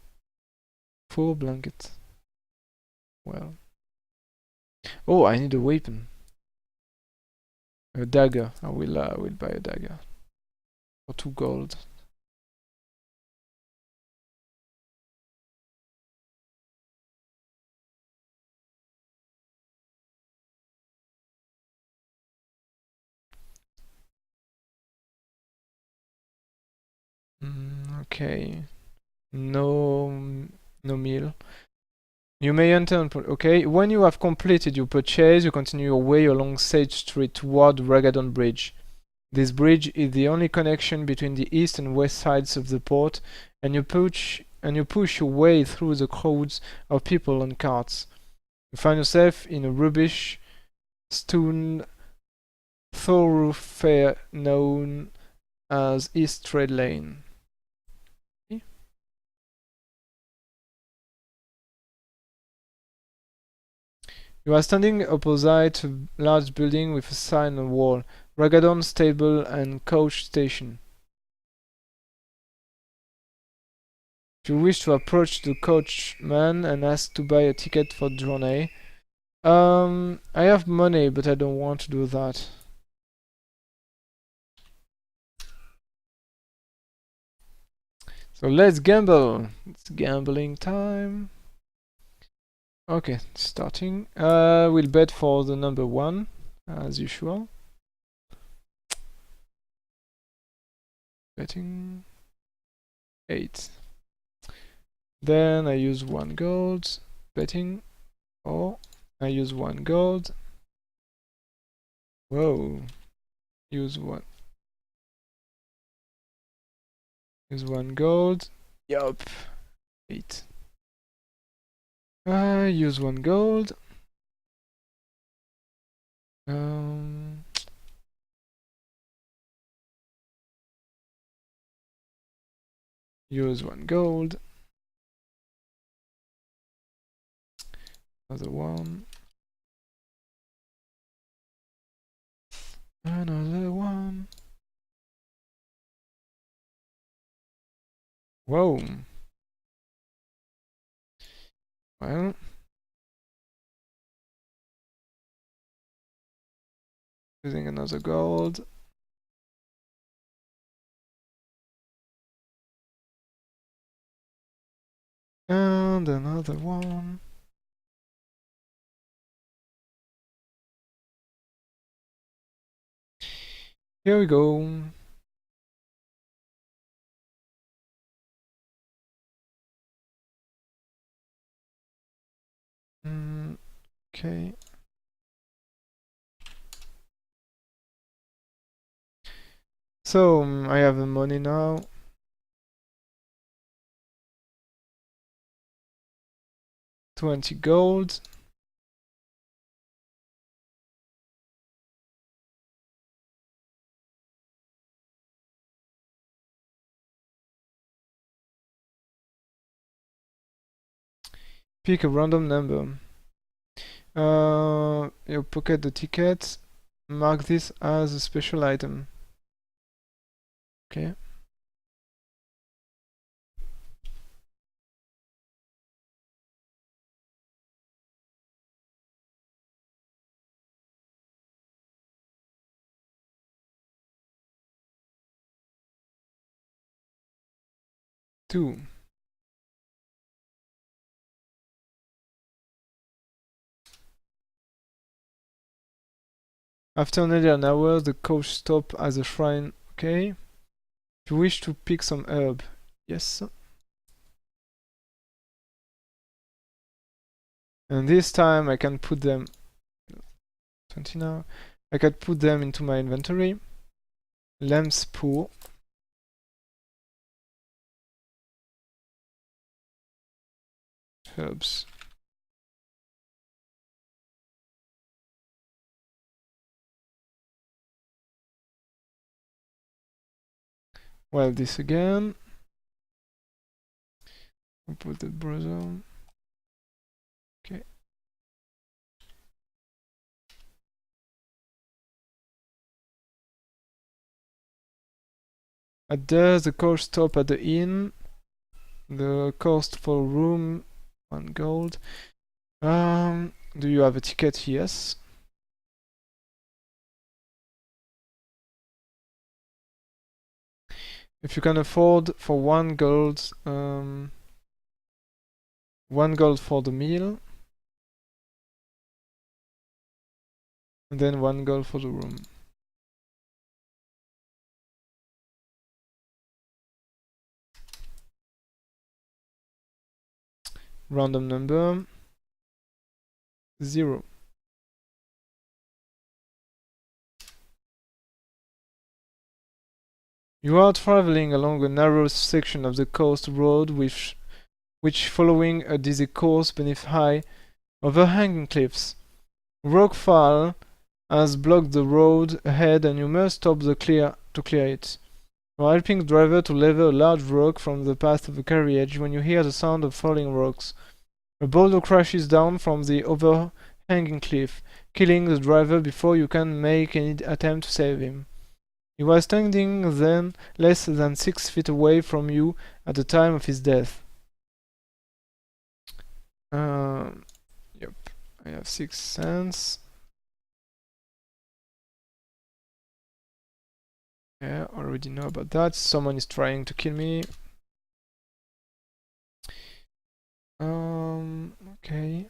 Full blanket. Well. Oh, I need a weapon. A dagger. I will buy a dagger. For 2 gold. Okay. No meal. You may enter and okay. When you have completed your purchase, you continue your way along Sage Street toward Ragadan Bridge. This bridge is the only connection between the east and west sides of the port, and you push your way through the crowds of people and carts. You find yourself in a rubbish stone thoroughfare known as East Trade Lane. You are standing opposite a large building with a sign on the wall, Ragadan Stable and Coach Station. If you wish to approach the coachman and ask to buy a ticket for the journey, I have money, but I don't want to do that. So let's gamble. It's gambling time. Okay, starting. We'll bet for the number 1, as usual. Betting 8. Then I use 1 gold. Betting. Oh, I use 1 gold. Whoa. Use 1. Use 1 gold. Yup. 8. Use 1 gold. Use 1 gold. Another 1. Another 1. Whoa. Well. Using another gold. And another 1. Here we go. Okay. So I have the money now. $20 gold. Pick a random number. You pocket the ticket. Mark this as a special item. Okay. Two. After nearly an hour, the coach stops at the shrine. Okay. If you wish to pick some herb. Yes. And this time I can put them 20 now. I can put them into my inventory. Lamb's pool. Herbs. Well, this again. I'll put the browser. Okay. At there, the coach stop at the inn. The cost for room, 1 gold. Do you have a ticket? Yes. If you can afford for 1 gold, 1 gold for the meal, and then 1 gold for the room. Random number 0. You are traveling along a narrow section of the coast road which following a dizzy course beneath high, overhanging cliffs. Rockfall has blocked the road ahead and you must stop to clear it. You are helping the driver to level a large rock from the path of the carriage when you hear the sound of falling rocks. A boulder crashes down from the overhanging cliff, killing the driver before you can make any attempt to save him. He was standing then less than 6 feet away from you at the time of his death. Yep, I have 6 cents. Yeah, already know about that. Someone is trying to kill me. Okay.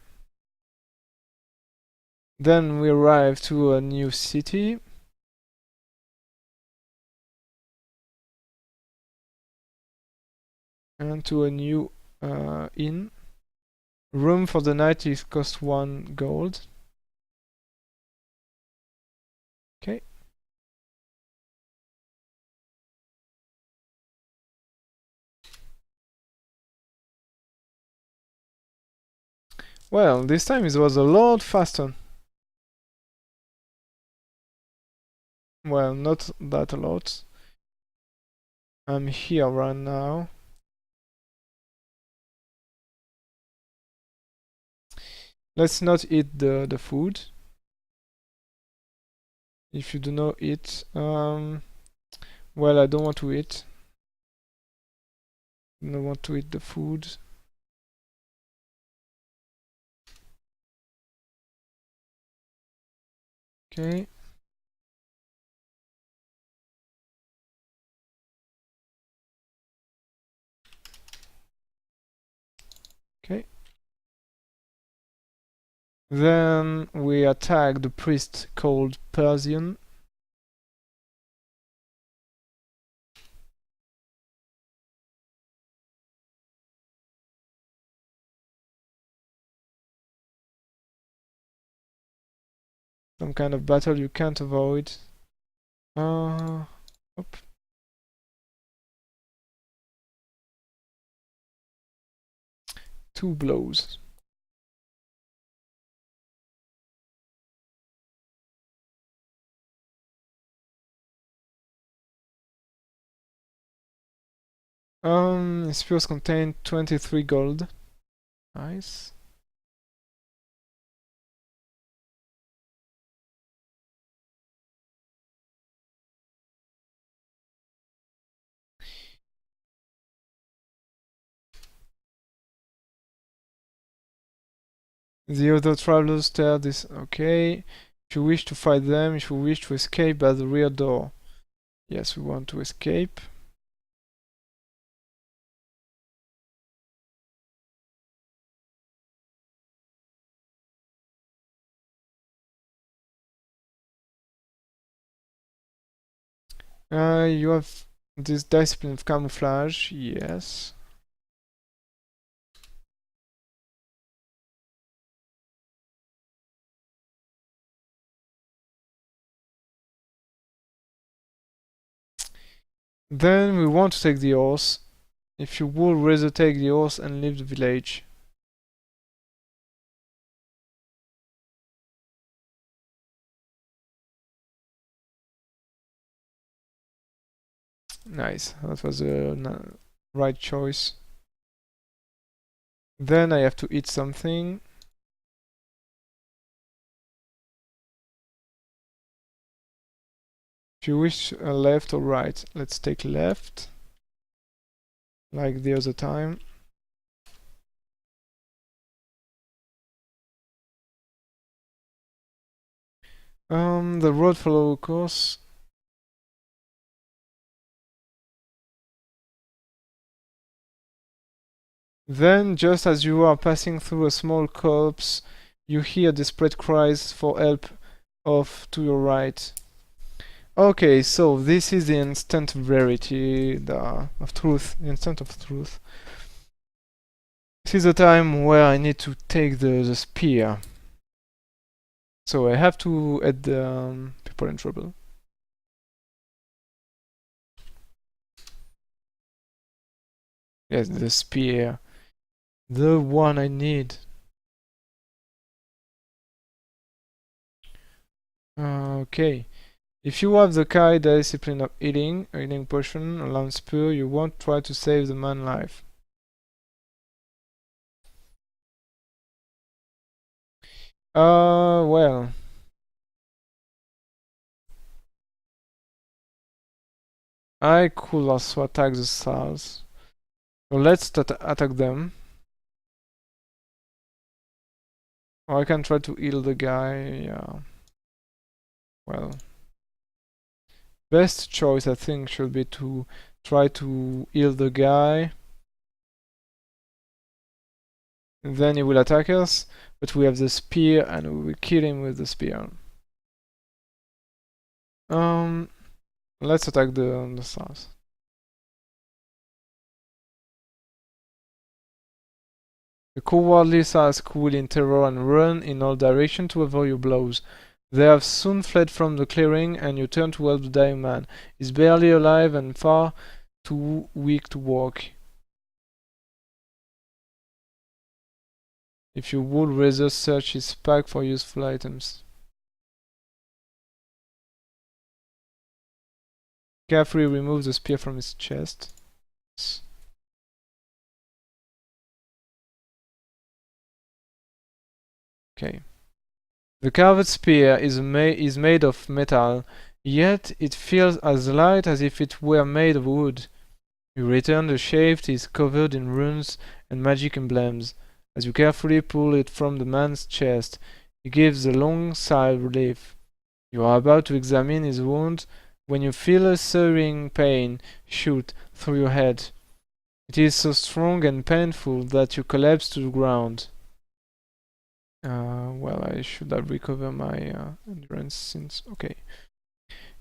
Then we arrive to a new city. And to a new inn. Room for the night is cost 1 gold. Okay. Well, this time it was a lot faster. Well, not that a lot. I'm here right now. Let's not eat the food. If you do not eat, well, I don't want to eat. I don't want to eat the food. Okay. Okay. Then we attack the priest called Persian. some kind of battle you can't avoid. Op. 2 blows. Spears contain 23 gold. Nice. The other travelers stare this. Okay. If you wish to fight them, if you wish to escape by the rear door. Yes, we want to escape. You have this discipline of camouflage. Yes. Then we want to take the horse. If you would rather take the horse and leave the village. Nice, that was a right choice. Then I have to eat something. If you wish left or right, let's take left. Like the other time. The road follow course. Then, just as you are passing through a small copse, you hear desperate cries for help off to your right. Okay, so this is the instant verity of truth, the instant of truth. This is the time where I need to take the spear. So I have to add the people in trouble. Yes, the spear. The one I need. Okay. If you have the Kai discipline of eating, a healing potion, a lance spear, you won't try to save the man's life. Well. I could also attack the stars. So let's attack them. Or I can try to heal the guy, yeah. Well. Best choice I think should be to try to heal the guy. And then he will attack us, but we have the spear and we will kill him with the spear. Let's attack the stars. The cowardly stars cool in terror and run in all directions to avoid your blows. They have soon fled from the clearing, and you turn to help the dying man. He's barely alive and far too weak to walk. If you would rather search his pack for useful items. Carefully remove the spear from his chest. Okay. The carved spear is made of metal, yet it feels as light as if it were made of wood. You return the shaft is covered in runes and magic emblems. As you carefully pull it from the man's chest, he gives a long sigh of relief. You are about to examine his wound when you feel a searing pain shoot through your head. It is so strong and painful that you collapse to the ground. Well, I should have recovered my endurance since... Okay.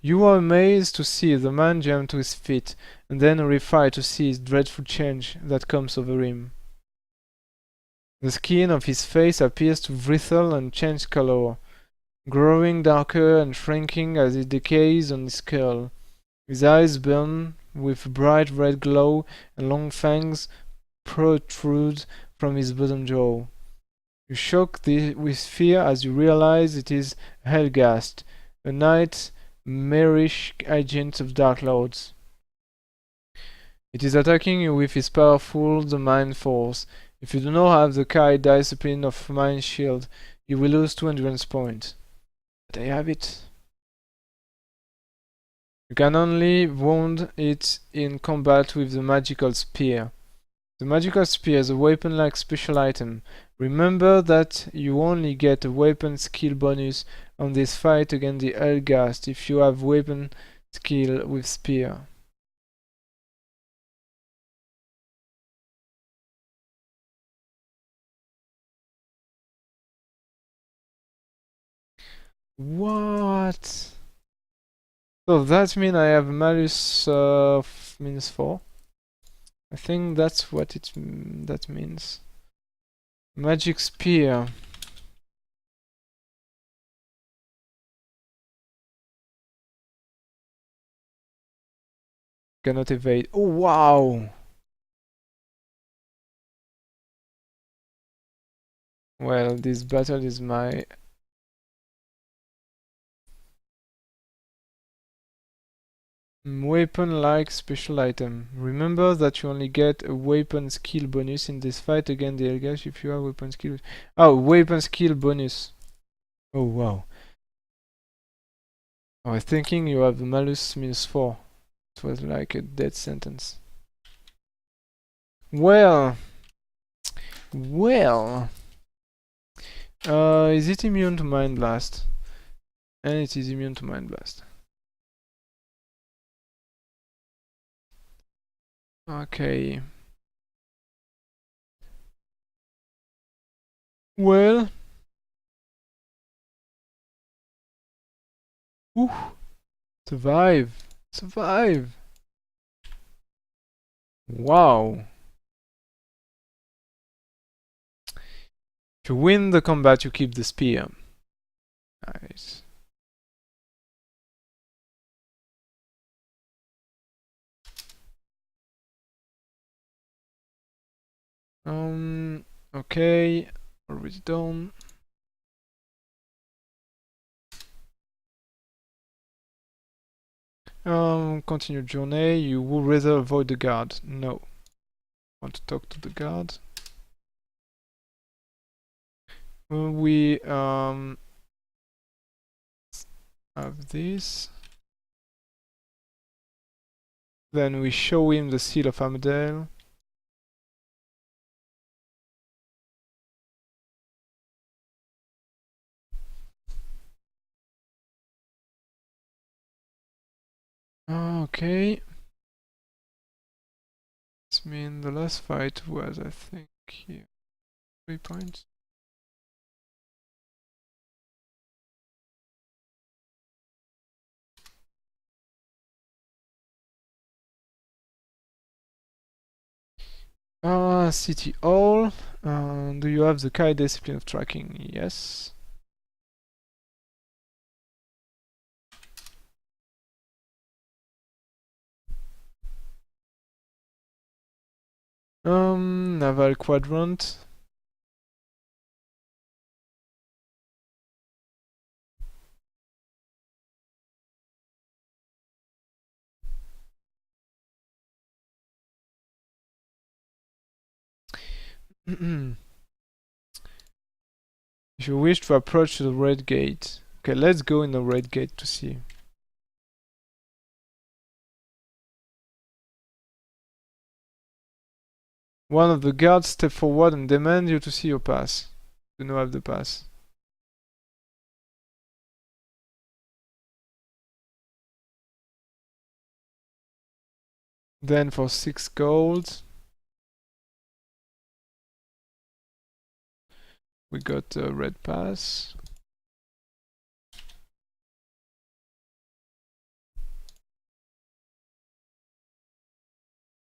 You are amazed to see the man jump to his feet, and then horrified to see his dreadful change that comes over him. The skin of his face appears to bristle and change color. growing darker and shrinking as it decays on his skull. His eyes burn with a bright red glow, and long fangs protrude from his bottom jaw. You shock with fear as you realize it is Helgast, a nightmarish agent of Dark Lords. It is attacking you with its powerful Mind Force. If you do not have the Kai discipline of Mind Shield, you will lose 2 endurance points. But I have it. You can only wound it in combat with the Magical Spear. The Magical Spear is a weapon-like special item. Remember that you only get a weapon skill bonus on this fight against the Helgast if you have weapon skill with Spear. What? So that means I have malus of -4. I think that's what that means. Magic Spear. Cannot evade. Oh wow! Well, this battle is my weapon-like special item. Remember that you only get a weapon skill bonus in this fight against the Helgast if you have weapon skill. Oh, weapon skill bonus. Oh wow. I was thinking you have the malus -4. It was like a death sentence. Well, well. Is it immune to Mind Blast? And it is immune to Mind Blast. Okay. Well. Ooh. Survive. Survive. Wow. If you win the combat, you keep the spear. Nice. Okay. Already done. Continue journey. You would rather avoid the guard. No. Want to talk to the guard. We have this. Then we show him the seal of Amadale. Okay. This means the last fight was, I think, here. 3 points. City Hall. Do you have the Kai discipline of tracking? Yes. Naval Quadrant. If you wish to approach the red gate. Okay, let's go in the red gate to see. One of the guards step forward and demand you to see your pass. Do not have the pass. Then for 6 gold, we got a red pass.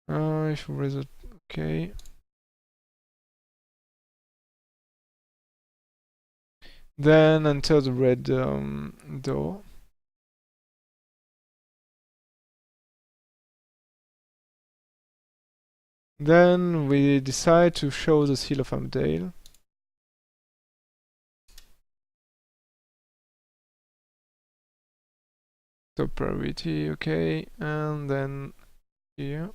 If you result, okay. Then enter the red door. Then we decide to show the seal of Armadale. Top priority, okay, and then here.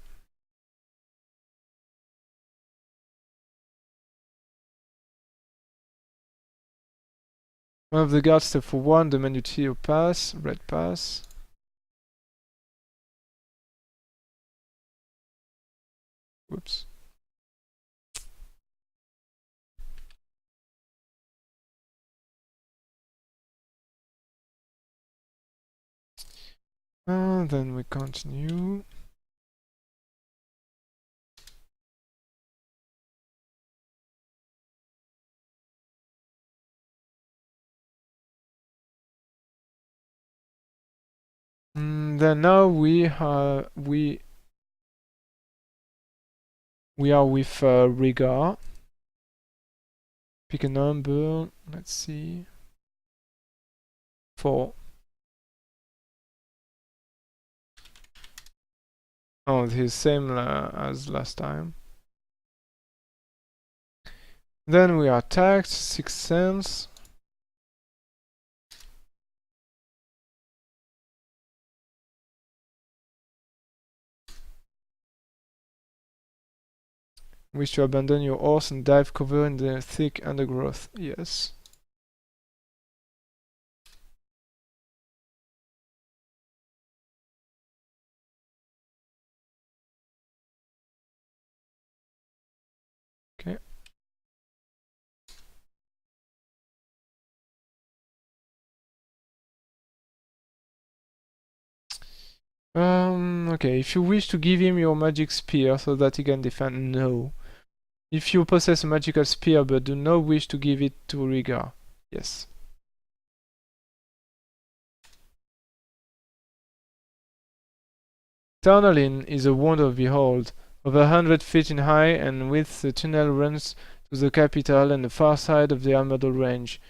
One of the guards step for one, the menu tier pass, red pass. Whoops. And then we continue. Then now we are with Riga. Pick a number. Let's see. 4. Oh, this is same as last time. Then we are attacked. 6 cents. Wish to abandon your horse and dive cover in the thick undergrowth. Yes. Okay. Okay, if you wish to give him your magic spear so that he can defend, no. If you possess a magical spear but do not wish to give it to Riga, yes. Tarnalin is a wonder of behold. Over 100 feet in height and width, the tunnel runs to the capital and the far side of the Armadale Range.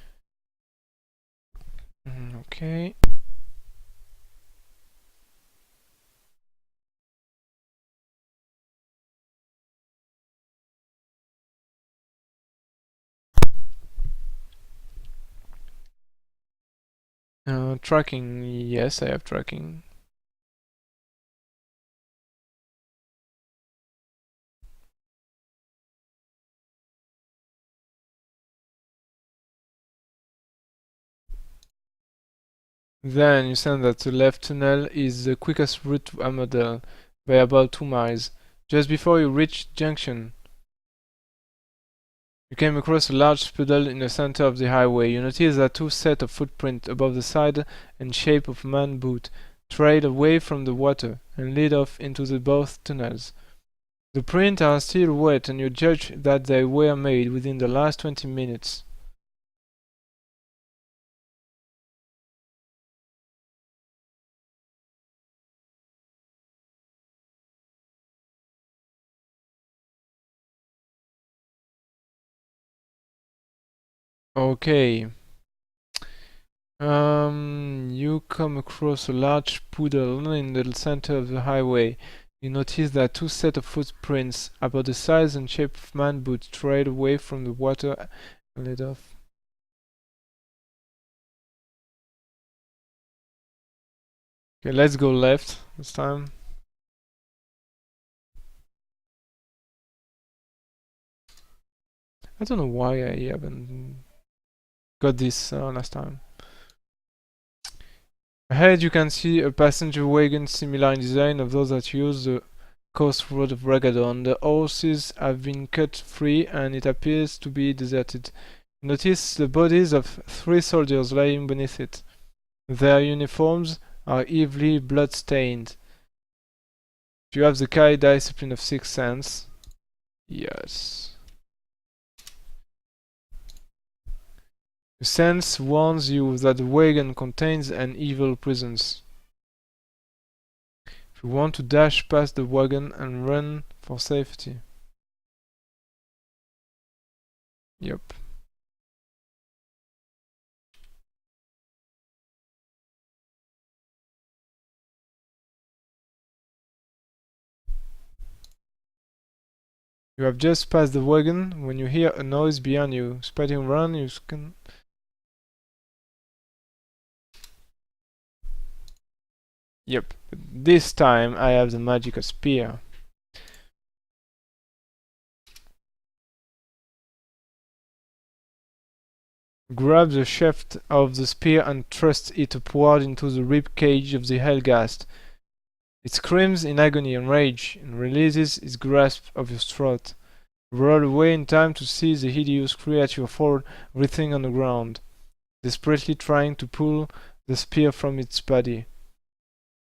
Okay. Tracking, yes, I have tracking. Then you send that the left tunnel is the quickest route to Armadale by about 2 miles. Just before you reach junction, you came across a large puddle in the center of the highway. You notice that 2 sets of footprints above the side and shape of man boot trail away from the water and lead off into the both tunnels. The prints are still wet and you judge that they were made within the last 20 minutes. Okay. You come across a large puddle in the center of the highway. You notice that 2 sets of footprints about the size and shape of man boots trail away from the water and lead off. Okay, let's go left this time. I don't know why I haven't got this last time. Ahead you can see a passenger wagon similar in design of those that use the coast road of Ragadon. The horses have been cut free and it appears to be deserted. Notice the bodies of 3 soldiers lying beneath it. Their uniforms are heavily blood-stained. Do you have the Kai discipline of 6 sense? Yes. The sense warns you that the wagon contains an evil presence. If you want to dash past the wagon and run for safety. Yep. You have just passed the wagon when you hear a noise behind you. Spotting around, you can. Yep, but this time I have the magical spear. Grab the shaft of the spear and thrust it upward into the rib cage of the Helghast. It screams in agony and rage and releases its grasp of your throat. Roll away in time to see the hideous creature fall writhing on the ground, desperately trying to pull the spear from its body.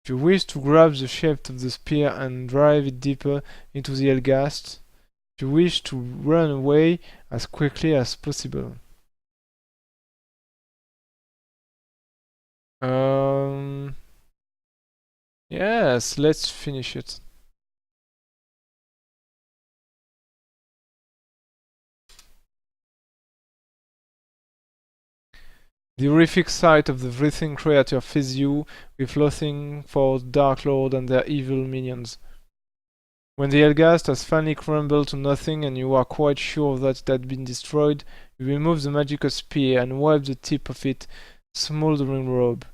If you wish to grab the shaft of the spear and drive it deeper into the Helghast, if you wish to run away as quickly as possible. Yes, let's finish it. The horrific sight of the writhing creature fills you with loathing for the Dark Lord and their evil minions. When the Helghast has finally crumbled to nothing and you are quite sure that it had been destroyed, you remove the magical spear and wipe the tip of its smoldering robe.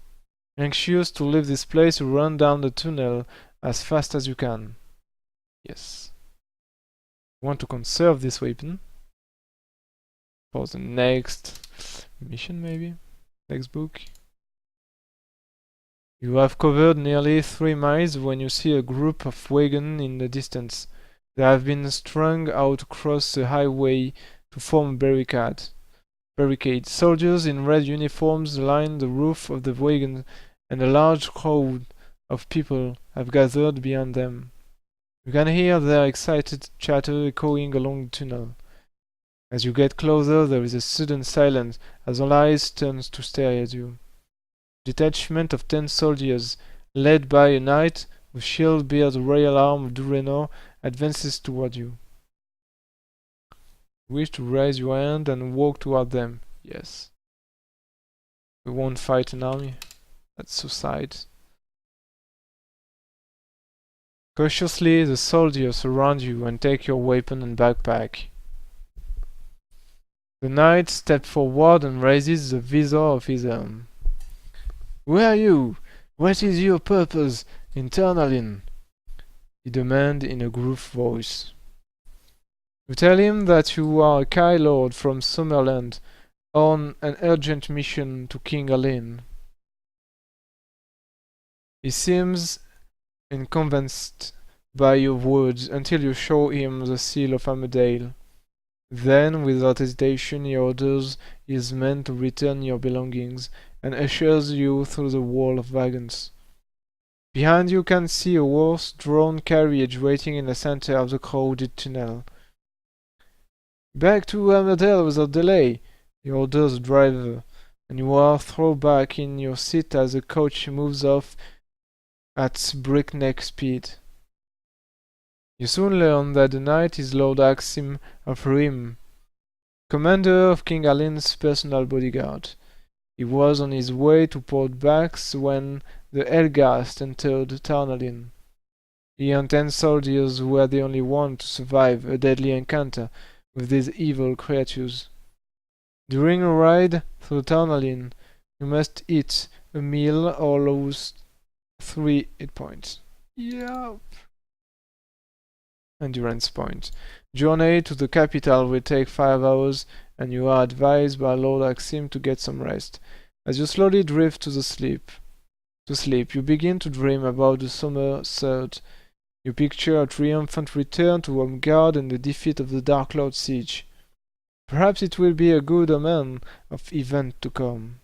Anxious to leave this place, you run down the tunnel as fast as you can. Yes. You want to conserve this weapon for the next mission, maybe? Next book. You have covered nearly 3 miles when you see a group of wagons in the distance. They have been strung out across the highway to form a barricade. Soldiers in red uniforms line the roof of the wagon, and a large crowd of people have gathered behind them. You can hear their excited chatter echoing along the tunnel. As you get closer, there is a sudden silence as all eyes turn to stare at you. A detachment of 10 soldiers, led by a knight whose shield bears the royal arm of Durenor, advances toward you. You wish to raise your hand and walk toward them. Yes. We won't fight an army. That's suicide. Cautiously, the soldiers surround you and take your weapon and backpack. The knight steps forward and raises the visor of his helm. Who are you? What is your purpose in Turnalin? He demands in a gruff voice. You tell him that you are a Kai Lord from Summerland on an urgent mission to King Alin. He seems unconvinced by your words until you show him the seal of Armadale. Then, without hesitation, he orders his men to return your belongings and ushers you through the wall of wagons. Behind you can see a horse-drawn carriage waiting in the center of the crowded tunnel. Back to Armadale without delay, he orders the driver, and you are thrown back in your seat as the coach moves off at breakneck speed. You soon learn that the knight is Lord Axim of Rhym, commander of King Alin's personal bodyguard. He was on his way to Port Bax when the Helghast entered Tarnalin. He and 10 soldiers were the only ones to survive a deadly encounter with these evil creatures. During a ride through Tarnalin, you must eat a meal or lose 3 hit points. Yep. Endurance point. Journey to the capital will take 5 hours, and you are advised by Lord Axim to get some rest. As you slowly drift to sleep, you begin to dream about the summer surge. You picture a triumphant return to Omgard and the defeat of the Dark Lord siege. Perhaps it will be a good omen of events to come.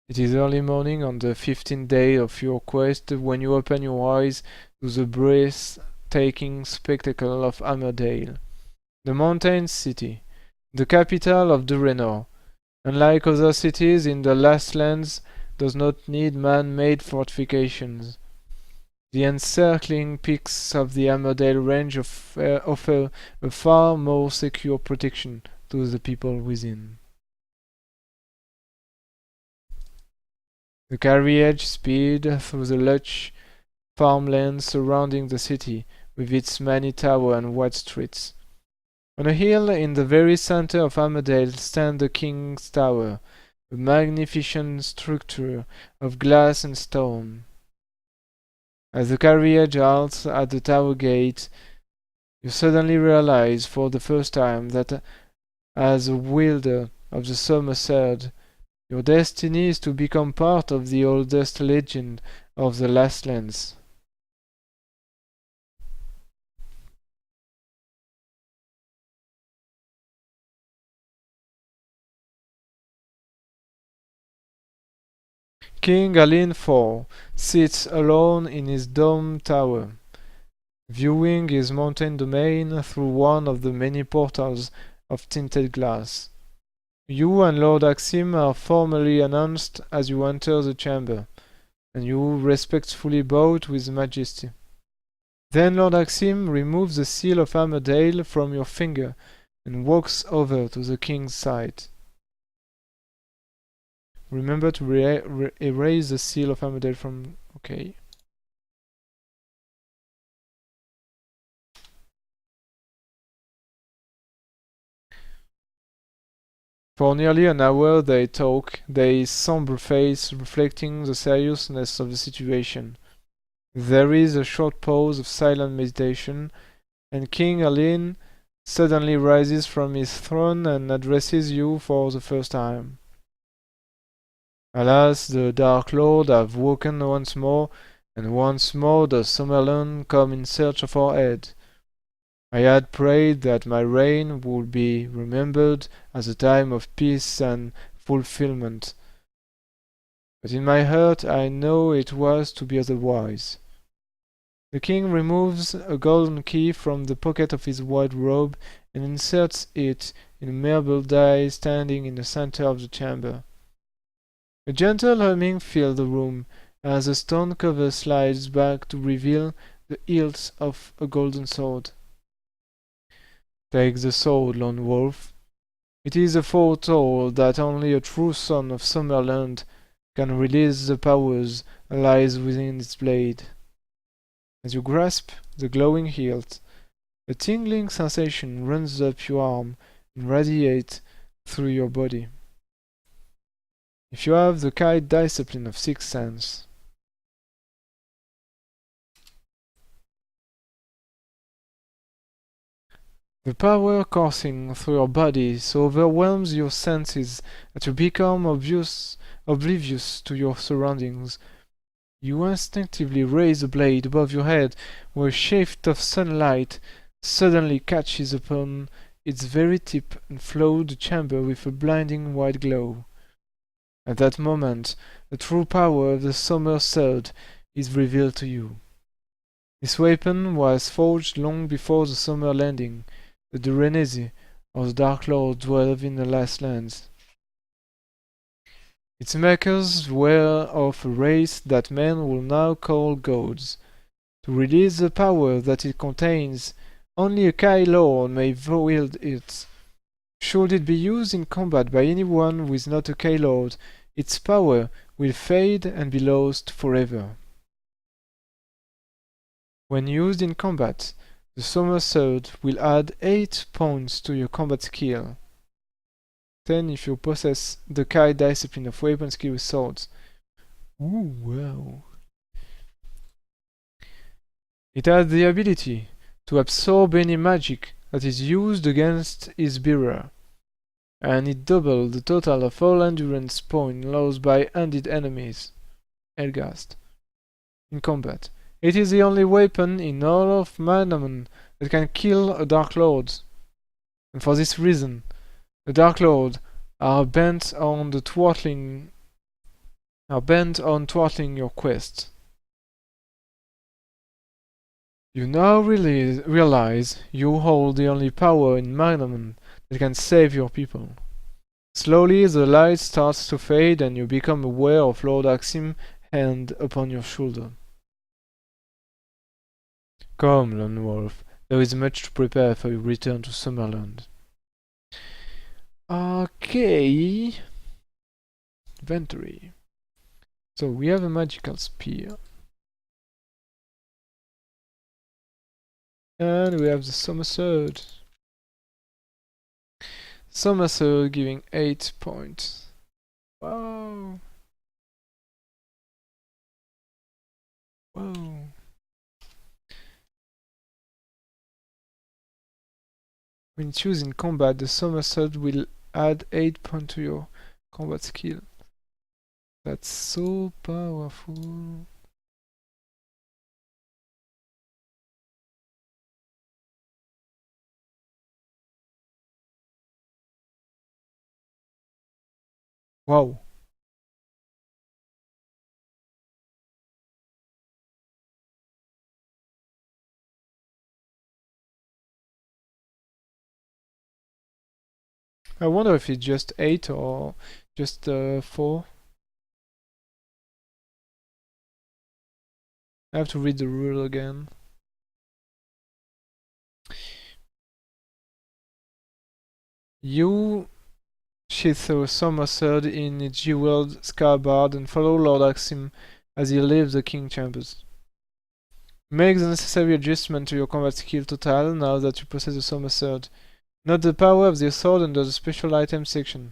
It is early morning on the 15th day of your quest when you open your eyes to the breathtaking spectacle of Armadale, the mountain city, the capital of Durenor. Unlike other cities in the Last Lands, does not need man-made fortifications. The encircling peaks of the Armadale range offer a far more secure protection to the people within. The carriage sped through the lush farmlands surrounding the city, with its many towers and wide streets. On a hill in the very center of Armadale stands the King's Tower, a magnificent structure of glass and stone. As the carriage halts at the tower gate, you suddenly realize for the first time that as a wielder of the summer sword, your destiny is to become part of the oldest legend of the Last Lands. King Alin IV sits alone in his domed tower, viewing his mountain domain through one of the many portals of tinted glass. You and Lord Axim are formally announced as you enter the chamber, and you respectfully bow to his majesty. Then Lord Axim removes the seal of Armadale from your finger and walks over to the king's side. Remember to erase the seal of Armadale from... Okay. For nearly an hour they talk, their somber face reflecting the seriousness of the situation. There is a short pause of silent meditation, and King Alin suddenly rises from his throne and addresses you for the first time. Alas, the Dark Lord have woken once more, and once more does Summerland come in search of our head. I had prayed that my reign would be remembered as a time of peace and fulfillment, but in my heart I know it was to be otherwise. The king removes a golden key from the pocket of his white robe and inserts it in a marble die standing in the center of the chamber. A gentle humming fills the room as the stone cover slides back to reveal the hilt of a golden sword. Take the sword, Lone Wolf. It is a foretold that only a true son of Summerland can release the powers that lies within its blade. As you grasp the glowing hilt, a tingling sensation runs up your arm and radiates through your body. If you have the kind discipline of Sixth Sense, the power coursing through your body so overwhelms your senses that you become oblivious to your surroundings. You instinctively raise the blade above your head, where a shaft of sunlight suddenly catches upon its very tip and floods the chamber with a blinding white glow. At that moment, the true power of the summer sword is revealed to you. This weapon was forged long before the summer landing, the Durenesi, or the Dark Lord, dwelled in the Last Lands. Its makers were of a race that men will now call gods. To release the power that it contains, only a Kai Lord may wield it. Should it be used in combat by anyone who is not a Kai Lord, its power will fade and be lost forever. When used in combat, the Summer Sword will add 8 points to your combat skill. 10 if you possess the Kai discipline of weapon skill with swords. Ooh, wow. It has the ability to absorb any magic that is used against its bearer, and it doubles the total of all endurance points lost by undead enemies, Elgast, in combat. It is the only weapon in all of Manamon that can kill a Dark Lord, and for this reason, the Dark Lord are bent on thwarting your quest. You now realize you hold the only power in Manamon that can save your people. Slowly the light starts to fade and you become aware of Lord Axim's hand upon your shoulder. Come, Lone Wolf, there is much to prepare for your return to Summerland. Okay. Inventory. So we have a magical spear. And we have the summer sword. Summer sword giving 8 points. Wow. Whoa. When choosed in combat, the summer sword will add 8 points to your combat skill. That's so powerful. Wow. I wonder if it's just 8 or just 4. I have to read the rule again. You sheath a summer sword in its jeweled scabbard and follow Lord Axim as he leaves the King Chambers. Make the necessary adjustment to your combat skill total now that you possess the summer sword. Note the power of the sword under the special items section.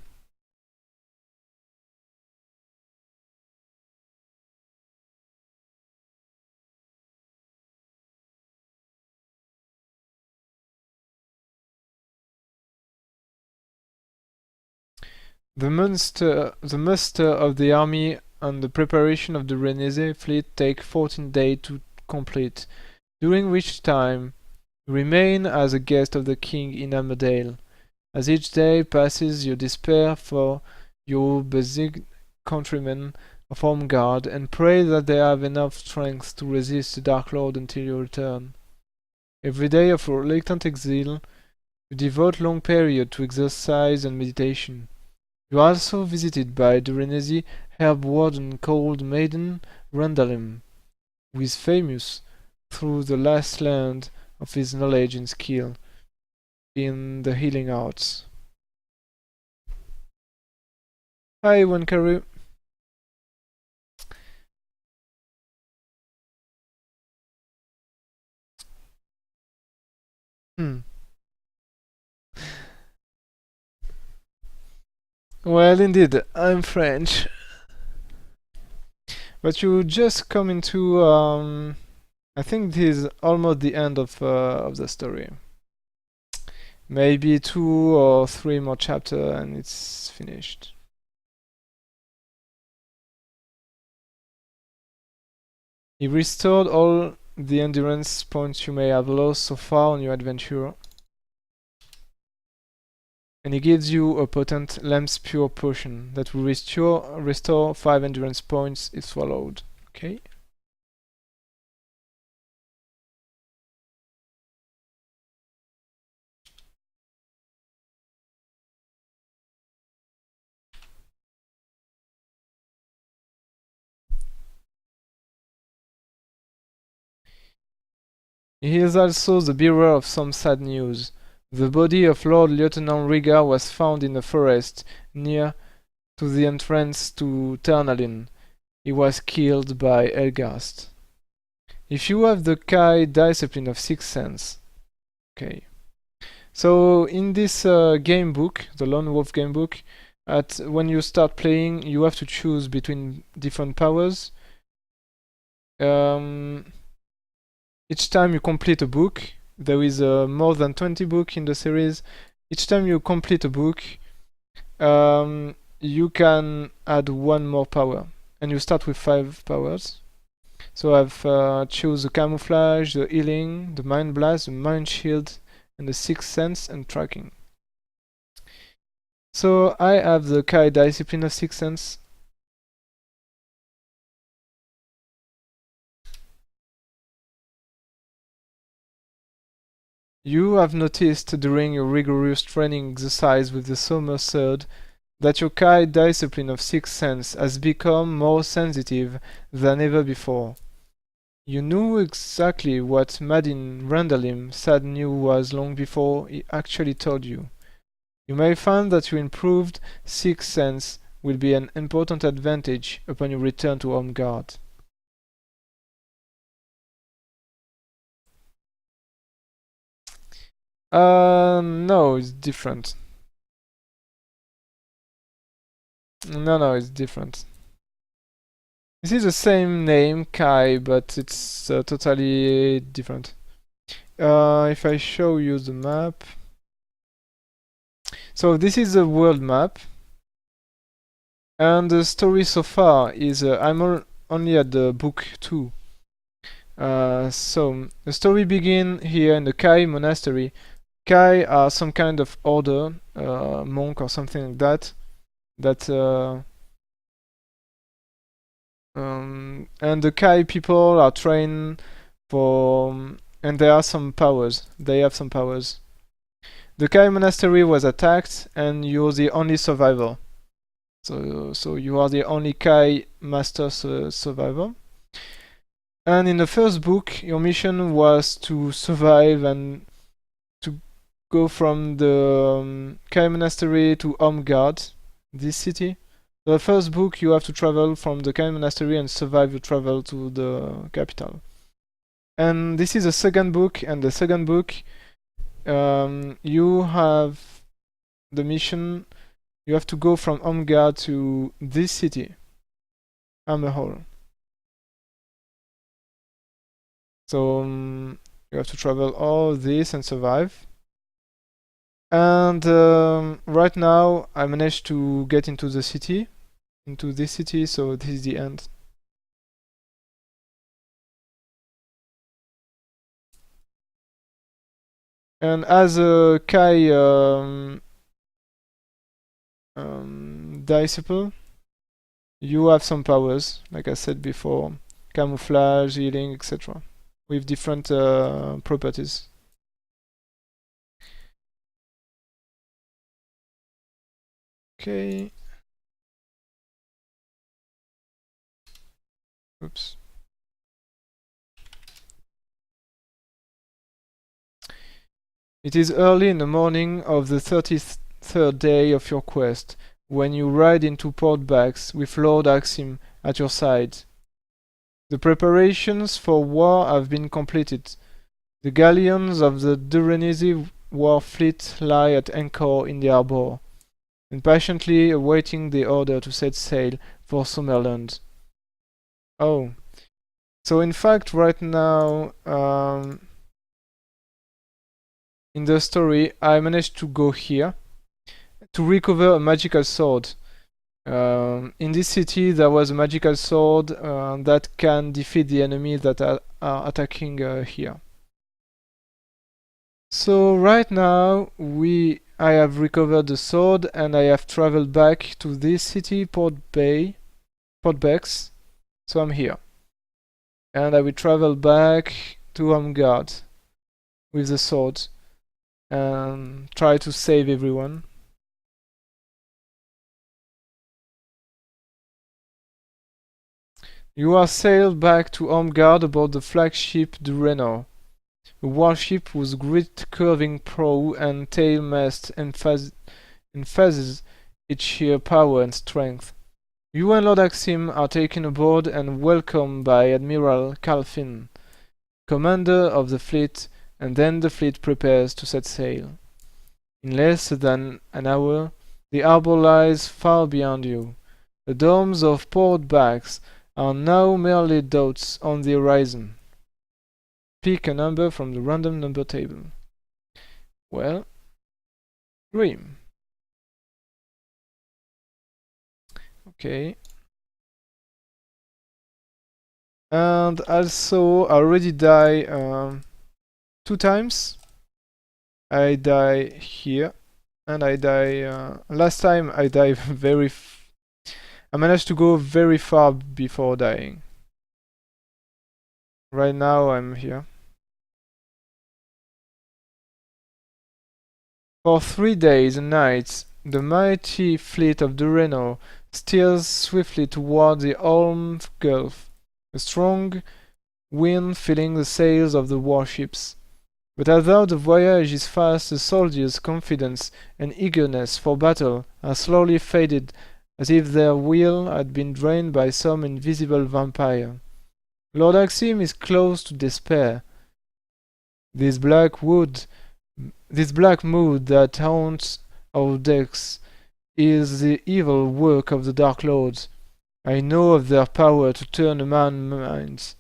The muster of the army and the preparation of the Renese fleet take 14 days to complete, during which time remain as a guest of the king in Armadale. As each day passes, you despair for your besieged countrymen of home guard and pray that they have enough strength to resist the Dark Lord until you return. Every day of reluctant exile, you devote long period to exercise and meditation. You are also visited by the Renesi herb warden called Maiden Randalim, who is famous through the last land of his knowledge and skill in the healing arts. Hi, Wankaru. Hmm. Well, indeed, I'm French. But you just come into, I think this is almost the end of the story. Maybe 2 or 3 more chapters and it's finished. He restored all the endurance points you may have lost so far on your adventure. And he gives you a potent Lamb's Pure potion that will restore 5 endurance points if swallowed. Okay. He is also the bearer of some sad news. The body of Lord Lieutenant Riga was found in a forest near to the entrance to Ternalin. He was killed by Elgast. If you have the Kai discipline of Sixth Sense. Okay. So in this game book, the Lone Wolf game book, when you start playing, you have to choose between different powers. Each time you complete a book, there is more than 20 books in the series. Each time you complete a book, you can add 1 more power, and you start with 5 powers. So I've choose the camouflage, the healing, the mind blast, the mind shield, and the sixth sense and tracking. So I have the Kai discipline of sixth sense. You have noticed during your rigorous training exercise with the Summer Sword that your Kai discipline of sixth sense has become more sensitive than ever before. You knew exactly what Madin Randalim said knew was long before he actually told you. You may find that you improved sixth sense will be an important advantage upon your return to Homeguard. No, it's different. No, it's different. This is the same name, Kai, but it's totally different. If I show you the map. So this is the world map. And the story so far is I'm only at the book 2. So the story begins here in the Kai monastery. Kai are some kind of order, monk or something like that. And the Kai people are trained for, and they have some powers. The Kai monastery was attacked, and you're the only survivor. So you are the only Kai master survivor. And in the first book, your mission was to survive and to go from the Kai monastery to Homeguard, this city. The first book, you have to travel from the Kai monastery and survive your travel to the capital. And this is the second book, and the second book, you have the mission. You have to go from Homeguard to this city, Hammerhall. So you have to travel all this and survive. And right now I managed to get into this city, so this is the end. And as a Kai disciple, you have some powers, like I said before, camouflage, healing, etc., with different properties. Okay. Oops. It is early in the morning of the 33rd day of your quest, when you ride into Port Bax with Lord Axim at your side. The preparations for war have been completed. The galleons of the Durenese war fleet lie at anchor in the harbour, impatiently awaiting the order to set sail for Summerland. Oh. So in fact, right now, in the story, I managed to go here to recover a magical sword. In this city, there was a magical sword that can defeat the enemy that are attacking here. So right now, I have recovered the sword, and I have traveled back to this city, Port Bex. So I'm here. And I will travel back to Homeguard with the sword and try to save everyone. You are sailed back to Homeguard aboard the flagship Durenor, a warship whose great curving prow and tail mast emphasizes its sheer power and strength. You and Lord Axim are taken aboard and welcomed by Admiral Calfin, commander of the fleet, and then the fleet prepares to set sail. In less than an hour, the harbour lies far beyond you. The domes of Port Bax are now merely dots on the horizon. Pick a number from the random number table. Well, Dream. Okay. And also, I already die 2 times. I die here, and I die. Last time I died I managed to go very far before dying. Right now I'm here. For 3 days and nights, the mighty fleet of Durenor steers swiftly toward the Olm Gulf, a strong wind filling the sails of the warships. But although the voyage is fast, the soldiers' confidence and eagerness for battle are slowly faded as if their will had been drained by some invisible vampire. Lord Axim is close to despair. This black mood that haunts our decks is the evil work of the Dark Lords. I know of their power to turn a man's minds,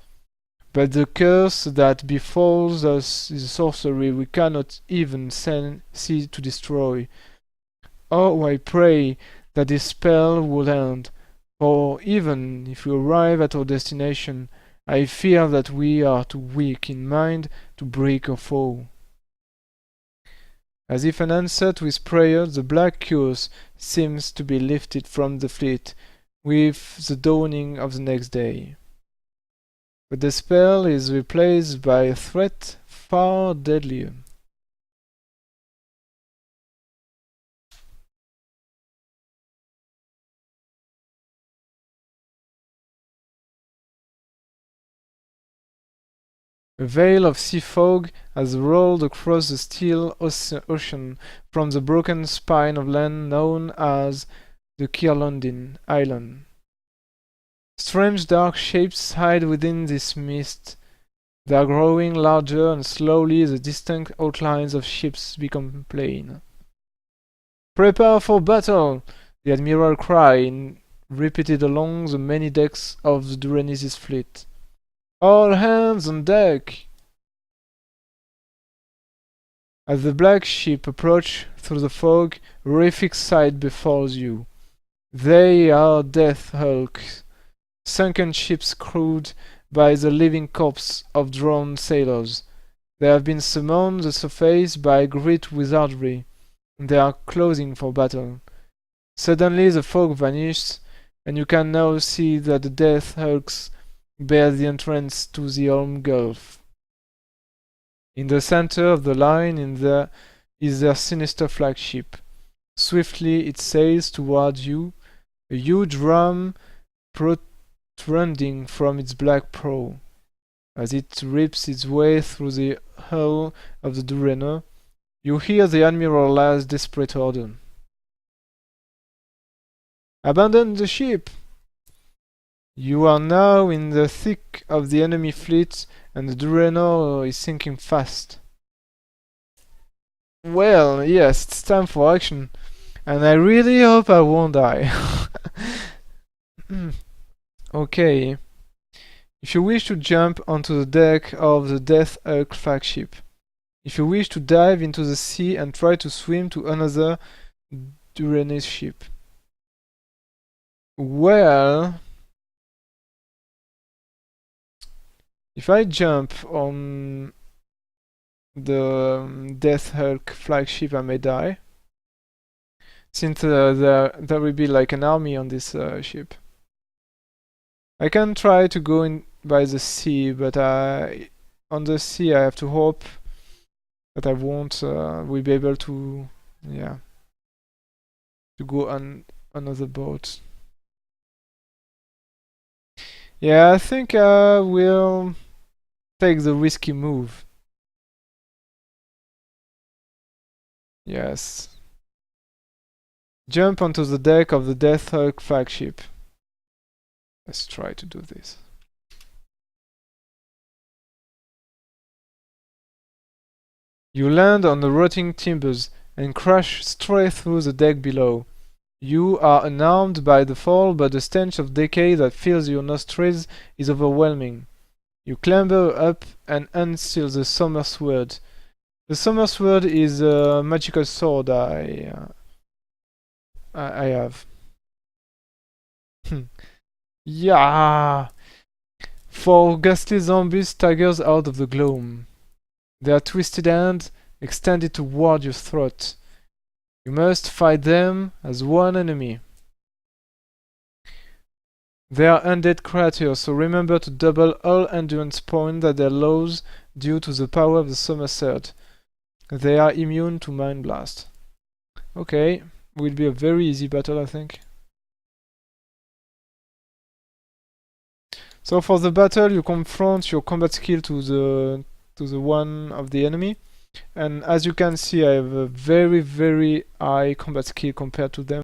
but the curse that befalls us is a sorcery we cannot even see to destroy. Oh, I pray that this spell will end, for even if we arrive at our destination, I fear that we are too weak in mind to break or fall. As if an answer to his prayer, the black curse seems to be lifted from the fleet with the dawning of the next day. But the spell is replaced by a threat far deadlier. A veil of sea fog has rolled across the still ocean from the broken spine of land known as the Kirlondin Island. Strange dark shapes hide within this mist. They are growing larger, and slowly the distinct outlines of ships become plain. "Prepare for battle!" the admiral cried, repeated along the many decks of the Durenis's fleet. "All hands on deck!" As the black ship approaches through the fog, a horrific sight befalls you. They are death hulks, sunken ships crewed by the living corpses of drowned sailors. They have been summoned to the surface by great wizardry, and they are closing for battle. Suddenly the fog vanishes, and you can now see that the death hulks bear the entrance to the Olm Gulf. In the center of the line is their sinister flagship. Swiftly it sails towards you, a huge ram protruding from its black prow. As it rips its way through the hull of the Durenner, you hear the admiral's last desperate order. "Abandon the ship!" You are now in the thick of the enemy fleet, and the Durenner is sinking fast. Well, yes, it's time for action, and I really hope I won't die. Okay. If you wish to jump onto the deck of the Death Hulk flagship. If you wish to dive into the sea and try to swim to another Durenese ship. Well, if I jump on the Death Hulk flagship, I may die, since there will be like an army on this ship. I can try to go in by the sea, but on the sea I have to hope that I won't will be able to, yeah, to go on another boat. Yeah, I think I will take the risky move. Yes. Jump onto the deck of the Death Hulk flagship. Let's try to do this. You land on the rotting timbers and crash straight through the deck below. You are unarmed by the fall, but the stench of decay that fills your nostrils is overwhelming. You clamber up and unseal the Summer Sword. The Summer Sword is a magical sword I have. Yeah! Four ghastly zombies staggers out of the gloom. Their twisted hand extended toward your throat. You must fight them as one enemy. They are undead creatures, so remember to double all endurance points that they lose due to the power of the Summer Sword. They are immune to Mind Blast. Okay, will be a very easy battle, I think. So for the battle, you confront your combat skill to the one of the enemy, and as you can see, I have a very high combat skill compared to them.